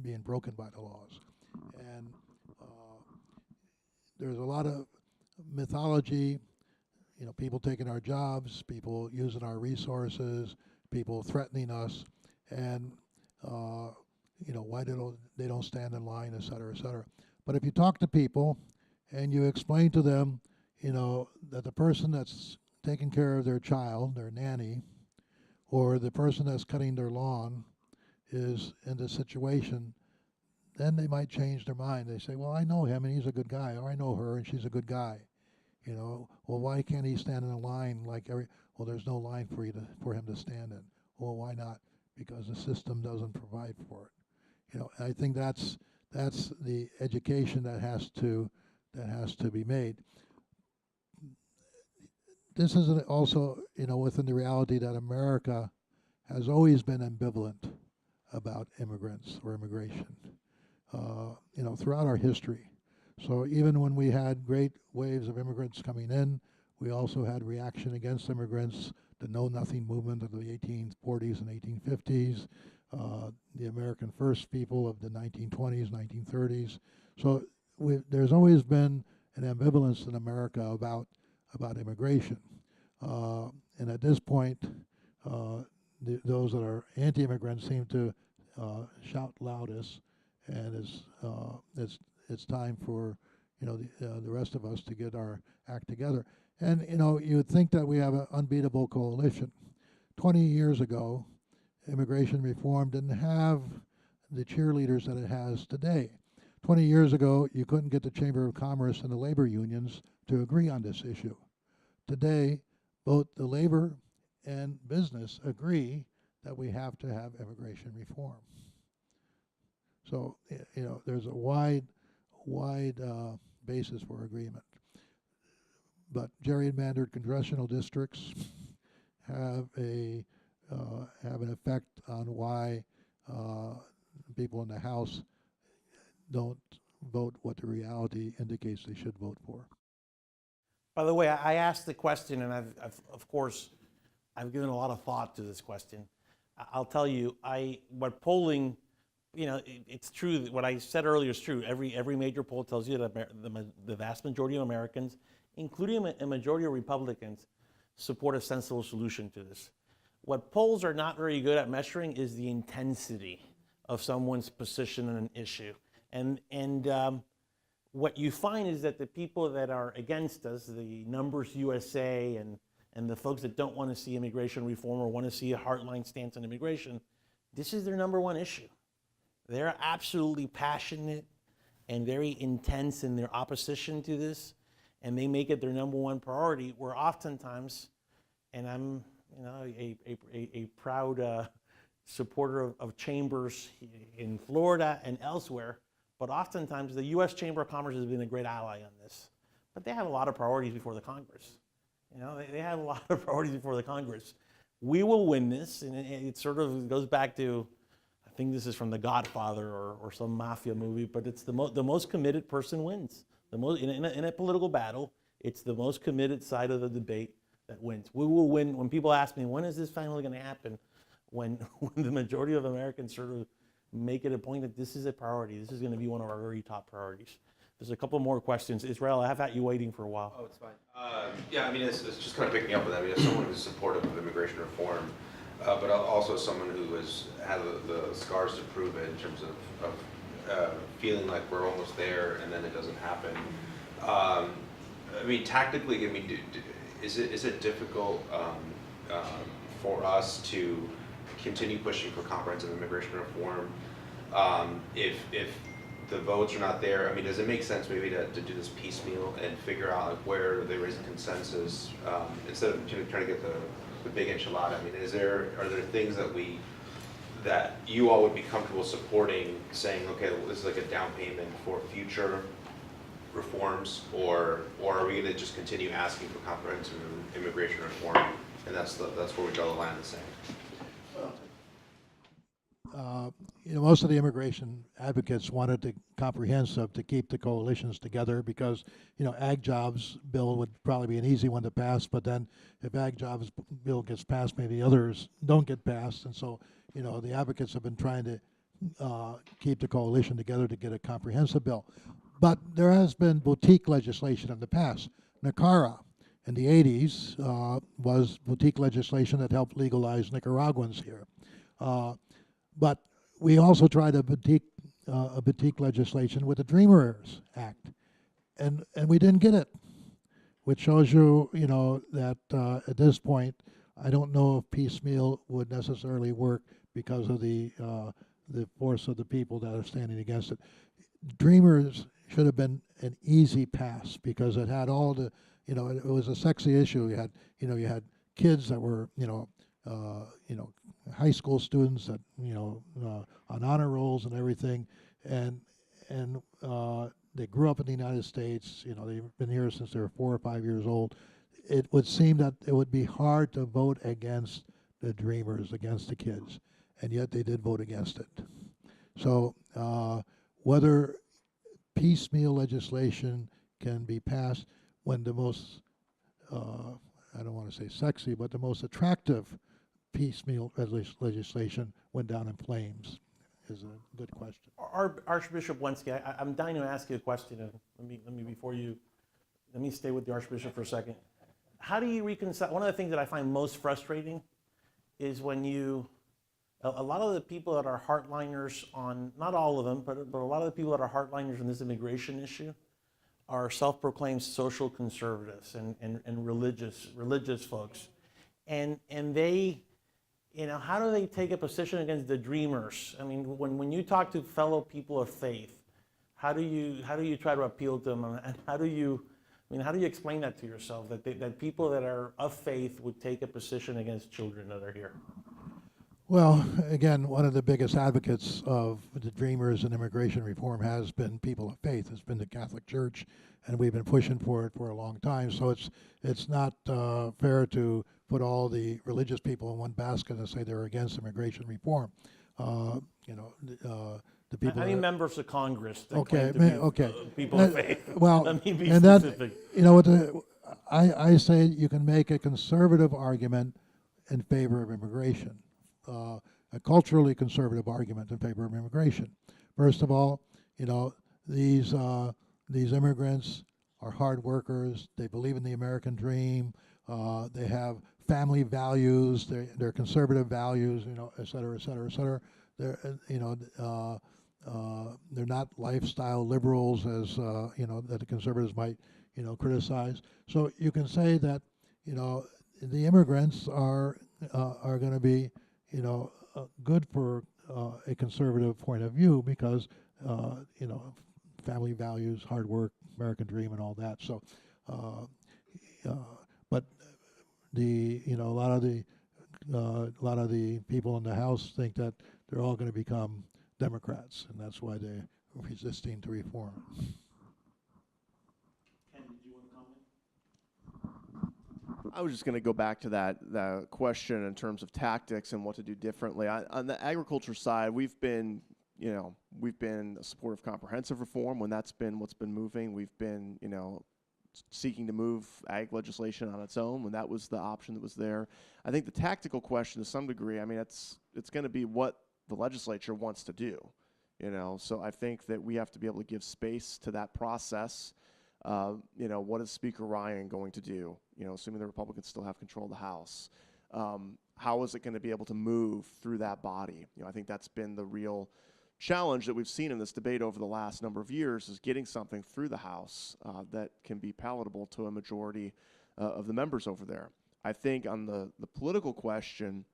being broken by the laws. And there's a lot of mythology, people taking our jobs, people using our resources, people threatening us, and why they don't stand in line, et cetera, et cetera. But if you talk to people and you explain to them, that the person that's taking care of their child, their nanny, or the person that's cutting their lawn is in the situation then they might change their mind. They say, well, I know him and he's a good guy, or I know her and she's a good guy. You know, well, why can't he stand in a line like well, there's no line for him to stand in. Well, why not? Because the system doesn't provide for it. You know, I think that's the education that has to be made. This is also, you know, within the reality that America has always been ambivalent about immigrants or immigration, you know, throughout our history. So even when we had great waves of immigrants coming in, we also had reaction against immigrants, the Know Nothing movement of the 1840s and 1850s, the American First people of the 1920s, 1930s. So there's always been an ambivalence in America about immigration. And at this point, those that are anti-immigrants seem to shout loudest, and it's time for, you know, the rest of us to get our act together. And, you know, you would think that we have an unbeatable coalition. 20 years ago, immigration reform didn't have the cheerleaders that it has today. 20 years ago, you couldn't get the Chamber of Commerce and the labor unions to agree on this issue. Today, both the labor and business agree that we have to have immigration reform. So, you know, there's a wide basis for agreement. But gerrymandered congressional districts have an effect on why people in the House don't vote what the reality indicates they should vote for. By the way, I asked the question, and of course, I've given a lot of thought to this question. I'll tell you, what polling, you know, it's true. What I said earlier is true. Every major poll tells you that the vast majority of Americans, including a majority of Republicans, support a sensible solution to this. What polls are not very good at measuring is the intensity of someone's position on an issue. And what you find is that the people that are against us, the Numbers USA and the folks that don't want to see immigration reform or want to see a hardline stance on immigration, this is their number one issue. They're absolutely passionate and very intense in their opposition to this, and they make it their number one priority, where oftentimes, and I'm, you know, a proud supporter of chambers in Florida and elsewhere, but oftentimes the U.S. Chamber of Commerce has been a great ally on this. But they have a lot of priorities before the Congress. You know, they have a lot of priorities before the Congress. We will win this, and it sort of goes back to, I think this is from The Godfather or some mafia movie, but it's the most committed person wins. The most in a political battle, it's the most committed side of the debate that wins. We will win. When people ask me, when is this finally going to happen? When the majority of Americans sort of make it a point that this is a priority. This is going to be one of our very top priorities. There's a couple more questions. Israel, I have had you waiting for a while. Oh, it's fine. Yeah, I mean, it's just kind of picking up on that. I mean, as someone who's supportive of immigration reform, but also someone who has had the scars to prove it in terms of feeling like we're almost there and then it doesn't happen. I mean, tactically, I mean, is it difficult for us to continue pushing for comprehensive immigration reform if the votes are not there? I mean, does it make sense maybe to do this piecemeal and figure out like where they raise a consensus instead of trying to get the big enchilada? I mean, are there things that you all would be comfortable supporting, saying, okay, well, this is like a down payment for future reforms, or are we going to just continue asking for comprehensive immigration reform, and that's where we draw the line in the sand? You know, most of the immigration advocates wanted the comprehensive to keep the coalitions together because, you know, ag jobs bill would probably be an easy one to pass, but then if ag jobs bill gets passed, maybe others don't get passed. And so, you know, the advocates have been trying to keep the coalition together to get a comprehensive bill. But there has been boutique legislation in the past. NACARA in the 80s was boutique legislation that helped legalize Nicaraguans here. But we also tried a boutique legislation with the Dreamers Act, and we didn't get it, which shows you, you know, that at this point, I don't know if piecemeal would necessarily work because of the the force of the people that are standing against it. Dreamers should have been an easy pass because it had all the, it was a sexy issue. You had kids that were, high school students that, on honor rolls and everything, and they grew up in the United States. They've been here since they were 4 or 5 years old. It would seem that it would be hard to vote against the dreamers, against the kids, and yet they did vote against it. So whether piecemeal legislation can be passed when the most, I don't want to say sexy, but the most attractive piecemeal legislation went down in flames is a good question. Archbishop Wensky, I'm dying to ask you a question, and let me stay with the Archbishop for a second. How do you reconcile, one of the things that I find most frustrating is when a lot of the people that are hardliners on, not all of them, but a lot of the people that are hardliners on this immigration issue are self-proclaimed social conservatives and religious folks. And they, how do they take a position against the dreamers? I mean, when you talk to fellow people of faith, how do you try to appeal to them, and how do you explain that to yourself, that people that are of faith would take a position against children that are here? Well, again, one of the biggest advocates of the dreamers and immigration reform has been people of faith. It's been the Catholic Church, and we've been pushing for it for a long time. So it's not fair to put all the religious people in one basket and say they're against immigration reform. The people. Any members of Congress that Okay, claim to be people of faith? Well, Let me be and specific. I say you can make a conservative argument in favor of immigration. A culturally conservative argument in favor of immigration. First of all, these immigrants are hard workers. They believe in the American dream. They have family values. They're conservative values. Et cetera, et cetera, et cetera. They're not lifestyle liberals as that the conservatives might criticize. So you can say that the immigrants are going to be good for a conservative point of view because, family values, hard work, American dream, and all that. So, but a lot of the people in the House think that they're all going to become Democrats, and that's why they're resisting to reform. I was just going to go back to that question in terms of tactics and what to do differently. On the agriculture side, we've been a supporter of comprehensive reform when that's been what's been moving. We've been, seeking to move ag legislation on its own when that was the option that was there. I think the tactical question, to some degree, it's going to be what the legislature wants to do. So I think that we have to be able to give space to that process. What is Speaker Ryan going to do? Assuming the Republicans still have control of the House, how is it going to be able to move through that body? I think that's been the real challenge that we've seen in this debate over the last number of years, is getting something through the House that can be palatable to a majority of the members over there. I think on the political question,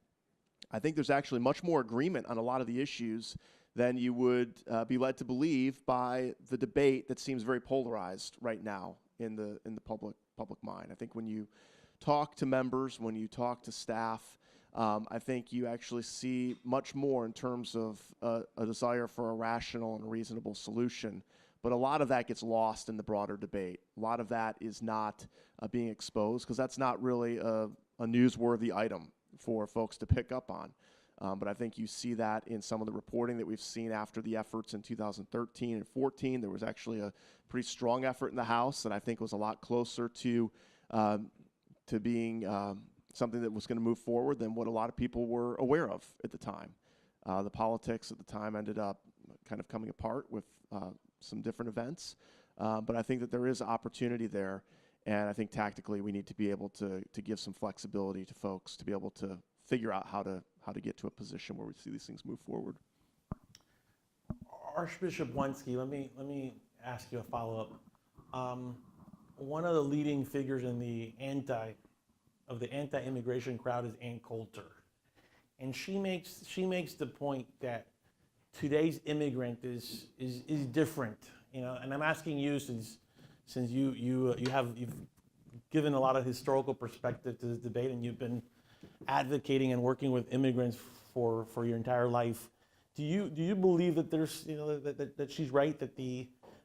I think there's actually much more agreement on a lot of the issues than you would be led to believe by the debate that seems very polarized right now in the public mind. I think when you talk to members, when you talk to staff, I think you actually see much more in terms of a desire for a rational and reasonable solution. But a lot of that gets lost in the broader debate. A lot of that is not being exposed because that's not really a newsworthy item for folks to pick up on. But I think you see that in some of the reporting that we've seen after the efforts in 2013 and 14. There was actually a pretty strong effort in the House that I think was a lot closer to being something that was going to move forward than what a lot of people were aware of at the time. The politics at the time ended up kind of coming apart with some different events. But I think that there is opportunity there. And I think tactically we need to be able to give some flexibility to folks to be able to figure out how to get to a position where we see these things move forward. Archbishop Wensky, let me ask you a follow-up. One of the leading figures in the anti-immigration crowd is Ann Coulter, and she makes the point that today's immigrant is different, you know, and I'm asking you since you've given a lot of historical perspective to this debate, and you've been advocating and working with immigrants for your entire life. Do you believe that there's, you know, that she's right, that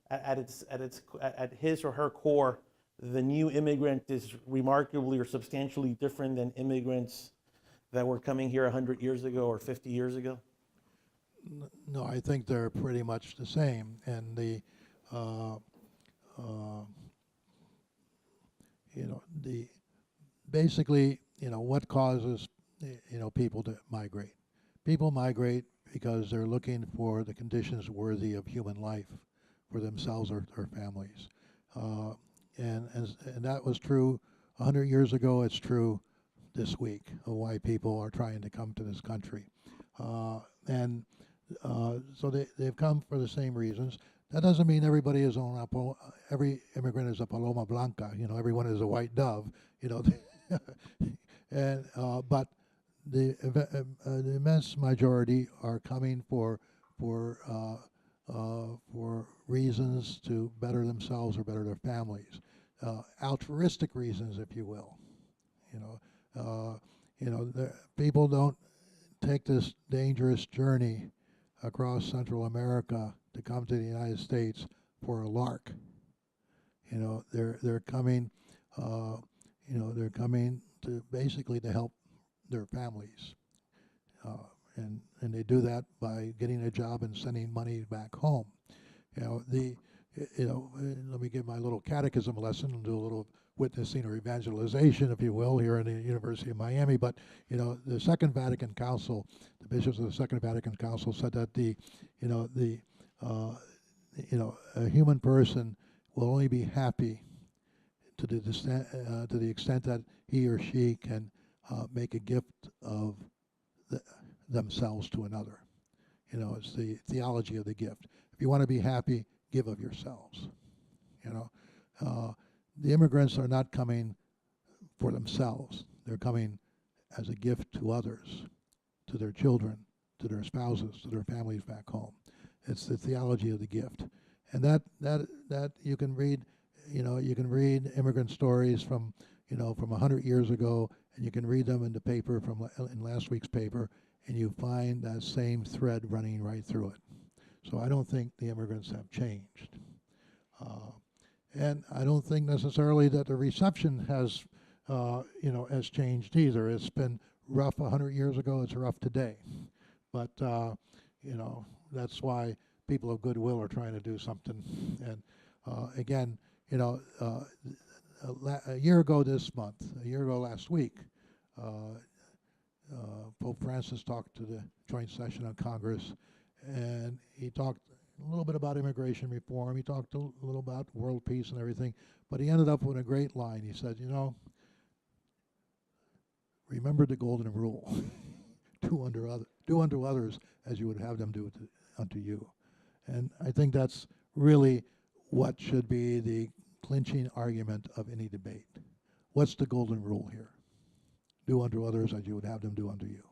at his or her core, the new immigrant is remarkably or substantially different than immigrants that were coming here 100 years ago or 50 years ago? No, I think they're pretty much the same. And basically, you know, what causes, you know, people to migrate? People migrate because they're looking for the conditions worthy of human life for themselves or families. And that was true 100 years ago. It's true this week of why people are trying to come to this country. So they've come for the same reasons. That doesn't mean everybody is every immigrant is a paloma blanca. You know, everyone is a white dove. You know, but the immense majority are coming for reasons to better themselves or better their families, altruistic reasons, if you will. People don't take this dangerous journey across Central America to come to the United States for a lark. You know, they're coming. They're coming to basically to help their families, and they do that by getting a job and sending money back home. Let me give my little catechism lesson and do a little witnessing or evangelization, if you will, here in the University of Miami. But the Second Vatican Council, the bishops of the Second Vatican Council said that a human person will only be happy to the extent that he or she can make a gift of themselves to another. You know, it's the theology of the gift. If you want to be happy, give of yourselves. The immigrants are not coming for themselves. They're coming as a gift to others, to their children, to their spouses, to their families back home. It's the theology of the gift. And that you can read, you can read immigrant stories from 100 years ago, and you can read them in the paper in last week's paper, and you find that same thread running right through it. So I don't think the immigrants have changed. And I don't think necessarily that the reception has changed either. It's been rough 100 years ago, it's rough today. But, that's why people of goodwill are trying to do something. And again, a year ago this month, a year ago last week, Pope Francis talked to the joint session of Congress, and he talked a little bit about immigration reform. He talked a little about world peace and everything, but he ended up with a great line. He said, remember the golden rule. do unto others as you would have them do unto you. And I think that's really what should be the clinching argument of any debate. What's the golden rule here? Do unto others as you would have them do unto you.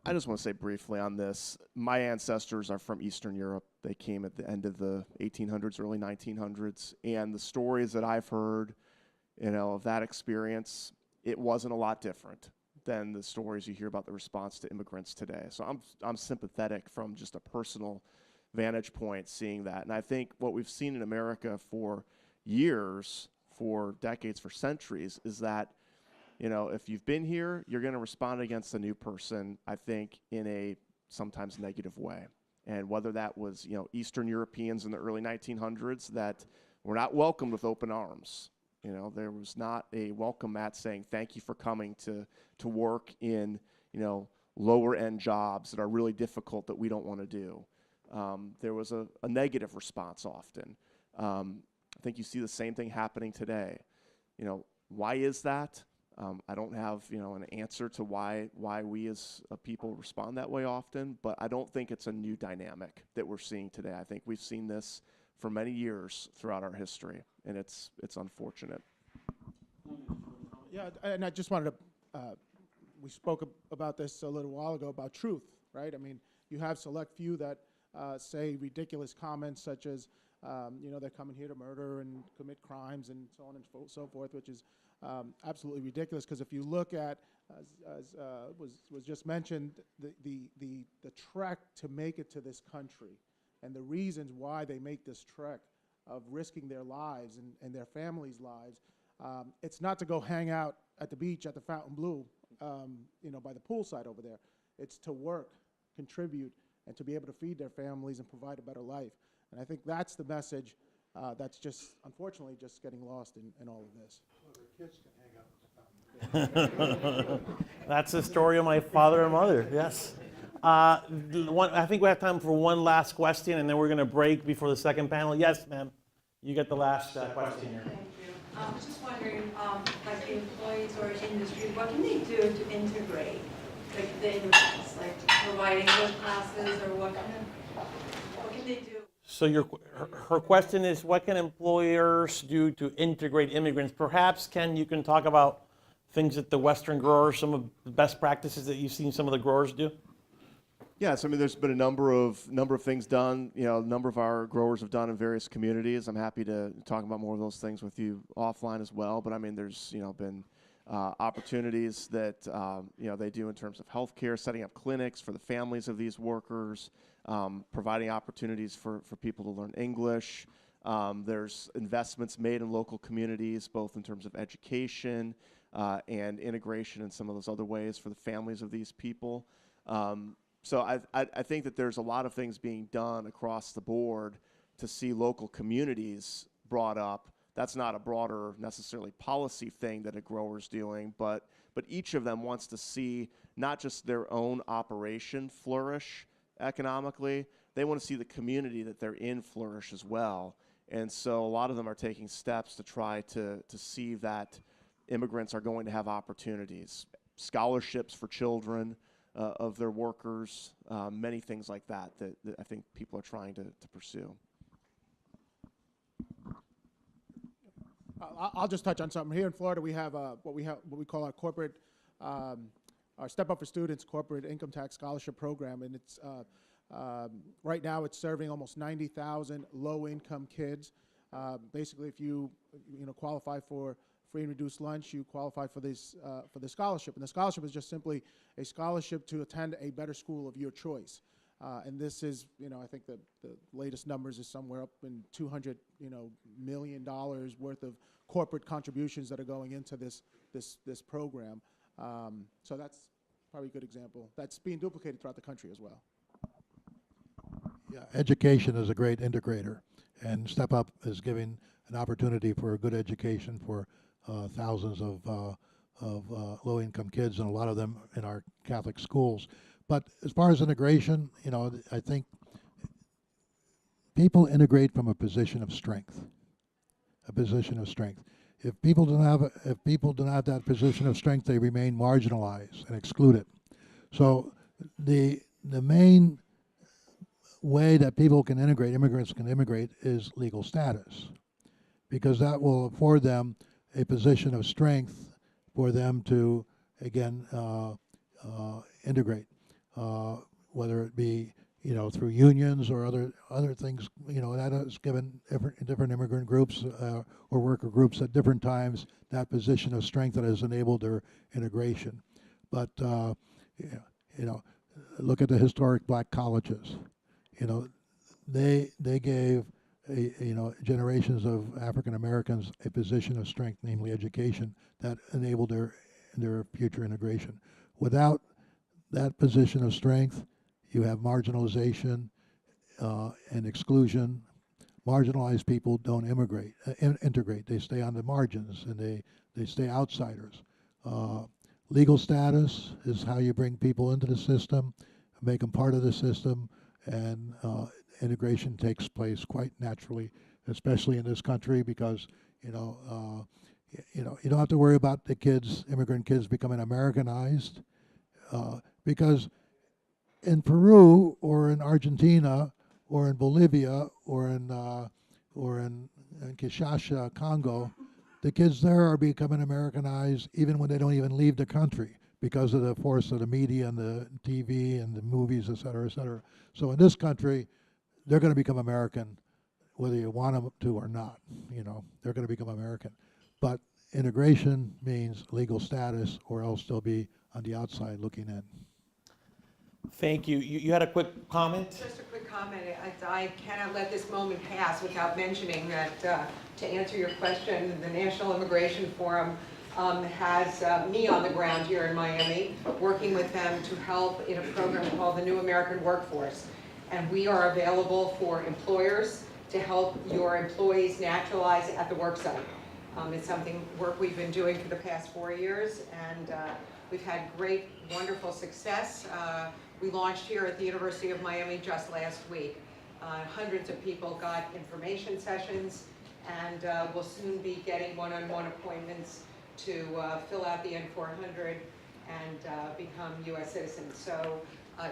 I just want to say briefly on this. My ancestors are from Eastern Europe. They came at the end of the 1800s, early 1900s. And the stories that I've heard, of that experience, it wasn't a lot different than the stories you hear about the response to immigrants today. So I'm sympathetic from just a personal vantage point seeing that. And I think what we've seen in America for years, for decades, for centuries, is that if you've been here, you're going to respond against a new person, I think, in a sometimes negative way. And whether that was, Eastern Europeans in the early 1900s that were not welcomed with open arms. There was not a welcome mat saying, thank you for coming to work in, lower end jobs that are really difficult that we don't want to do. There was a negative response often. I think you see the same thing happening today. Why is that? I don't have, an answer to why we as a people respond that way often, but I don't think it's a new dynamic that we're seeing today. I think we've seen this for many years throughout our history, and it's unfortunate. Yeah, and I just wanted to we spoke about this a little while ago about truth, right? I mean, you have select few that say ridiculous comments such as, they're coming here to murder and commit crimes and so on and so forth, which is absolutely ridiculous. Because if you look at, as was just mentioned, the trek to make it to this country, and the reasons why they make this trek of risking their lives and their families' lives, it's not to go hang out at the beach at the Fontainebleau, by the poolside over there. It's to work, contribute, and to be able to feed their families and provide a better life. And I think that's the message that's just, unfortunately, just getting lost in all of this. Well, their kids can hang out at the fountain. That's the story of my father and mother, yes. I think we have time for one last question, and then we're going to break before the second panel. Yes, ma'am. You get the last question here. Thank you. Just wondering, like the employees or industry, what can they do to integrate, like the immigrants, like provide English classes, or what can they do? So her question is, what can employers do to integrate immigrants? Perhaps, Ken, you can talk about things that the Western growers, some of the best practices that you've seen some of the growers do? Yes, I mean, there's been a number of things done. A number of our growers have done in various communities. I'm happy to talk about more of those things with you offline as well. But I mean, there's been opportunities that they do in terms of healthcare, setting up clinics for the families of these workers, providing opportunities for people to learn English. There's investments made in local communities, both in terms of education and integration in some of those other ways for the families of these people. So I think that there's a lot of things being done across the board to see local communities brought up. That's not a broader necessarily policy thing that a grower's doing, but each of them wants to see not just their own operation flourish economically, they want to see the community that they're in flourish as well. And so a lot of them are taking steps to try to see that immigrants are going to have opportunities, scholarships for children of their workers, many things like that I think people are trying to pursue. I'll just touch on something. Here in Florida, we have what we call our corporate, our Step Up for Students corporate income tax scholarship program, and it's right now it's serving almost 90,000 low-income kids. Basically, if you qualify for free and reduced lunch, you qualify for this scholarship, and the scholarship is just simply a scholarship to attend a better school of your choice. And this is, I think the latest numbers is somewhere up in $200 million worth of corporate contributions that are going into this program. So that's probably a good example. That's being duplicated throughout the country as well. Yeah, education is a great integrator, and Step Up is giving an opportunity for a good education for thousands of low-income kids, and a lot of them in our Catholic schools. But as far as integration, I think people integrate from a position of strength. A position of strength. If people don't have that position of strength, they remain marginalized and excluded. So the main way that people can integrate, immigrants can immigrate, is legal status, because that will afford them a position of strength for them to, again, integrate, whether it be, through unions or other things, that has given different immigrant groups or worker groups at different times that position of strength that has enabled their integration. But, look at the historic black colleges. They gave generations of African Americans a position of strength, namely education, that enabled their future integration. Without that position of strength, you have marginalization and exclusion. Marginalized people don't integrate. They stay on the margins, and they stay outsiders. Legal status is how you bring people into the system, make them part of the system, and integration takes place quite naturally, especially in this country, because you don't have to worry about the immigrant kids becoming Americanized, because in Peru or in Argentina or in Bolivia or in Kinshasa, Congo, the kids there are becoming Americanized even when they don't even leave the country, because of the force of the media and the TV and the movies, et cetera, et cetera. So in this country, they're going to become American, whether you want them to or not. You know, they're going to become American. But integration means legal status, or else they'll be on the outside looking in. Thank you. You had a quick comment? Just a quick comment. I cannot let this moment pass without mentioning that, to answer your question, the National Immigration Forum has me on the ground here in Miami, working with them to help in a program called the New American Workforce. And we are available for employers to help your employees naturalize at the work site. It's work we've been doing for the past 4 years, and we've had great, wonderful success. We launched here at the University of Miami just last week. Hundreds of people got information sessions, and we'll soon be getting one-on-one appointments to fill out the N-400 and become U.S. citizens. So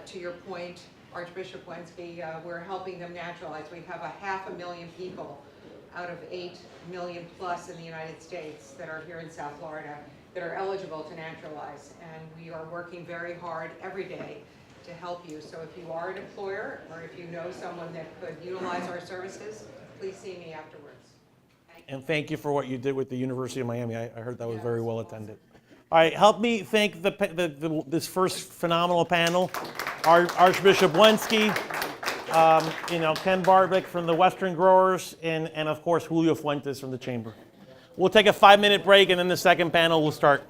to your point, Archbishop Wensky, we're helping them naturalize. We have 500,000 people out of 8 million plus in the United States that are here in South Florida that are eligible to naturalize. And we are working very hard every day to help you. So if you are an employer, or if you know someone that could utilize our services, please see me afterwards. And thank you for what you did with the University of Miami. I heard that was very well attended. All right, help me thank this first phenomenal panel. Archbishop Wensky, Ken Barbic from the Western Growers, and of course Julio Fuentes from the Chamber. We'll take a 5-minute break, and then the second panel will start.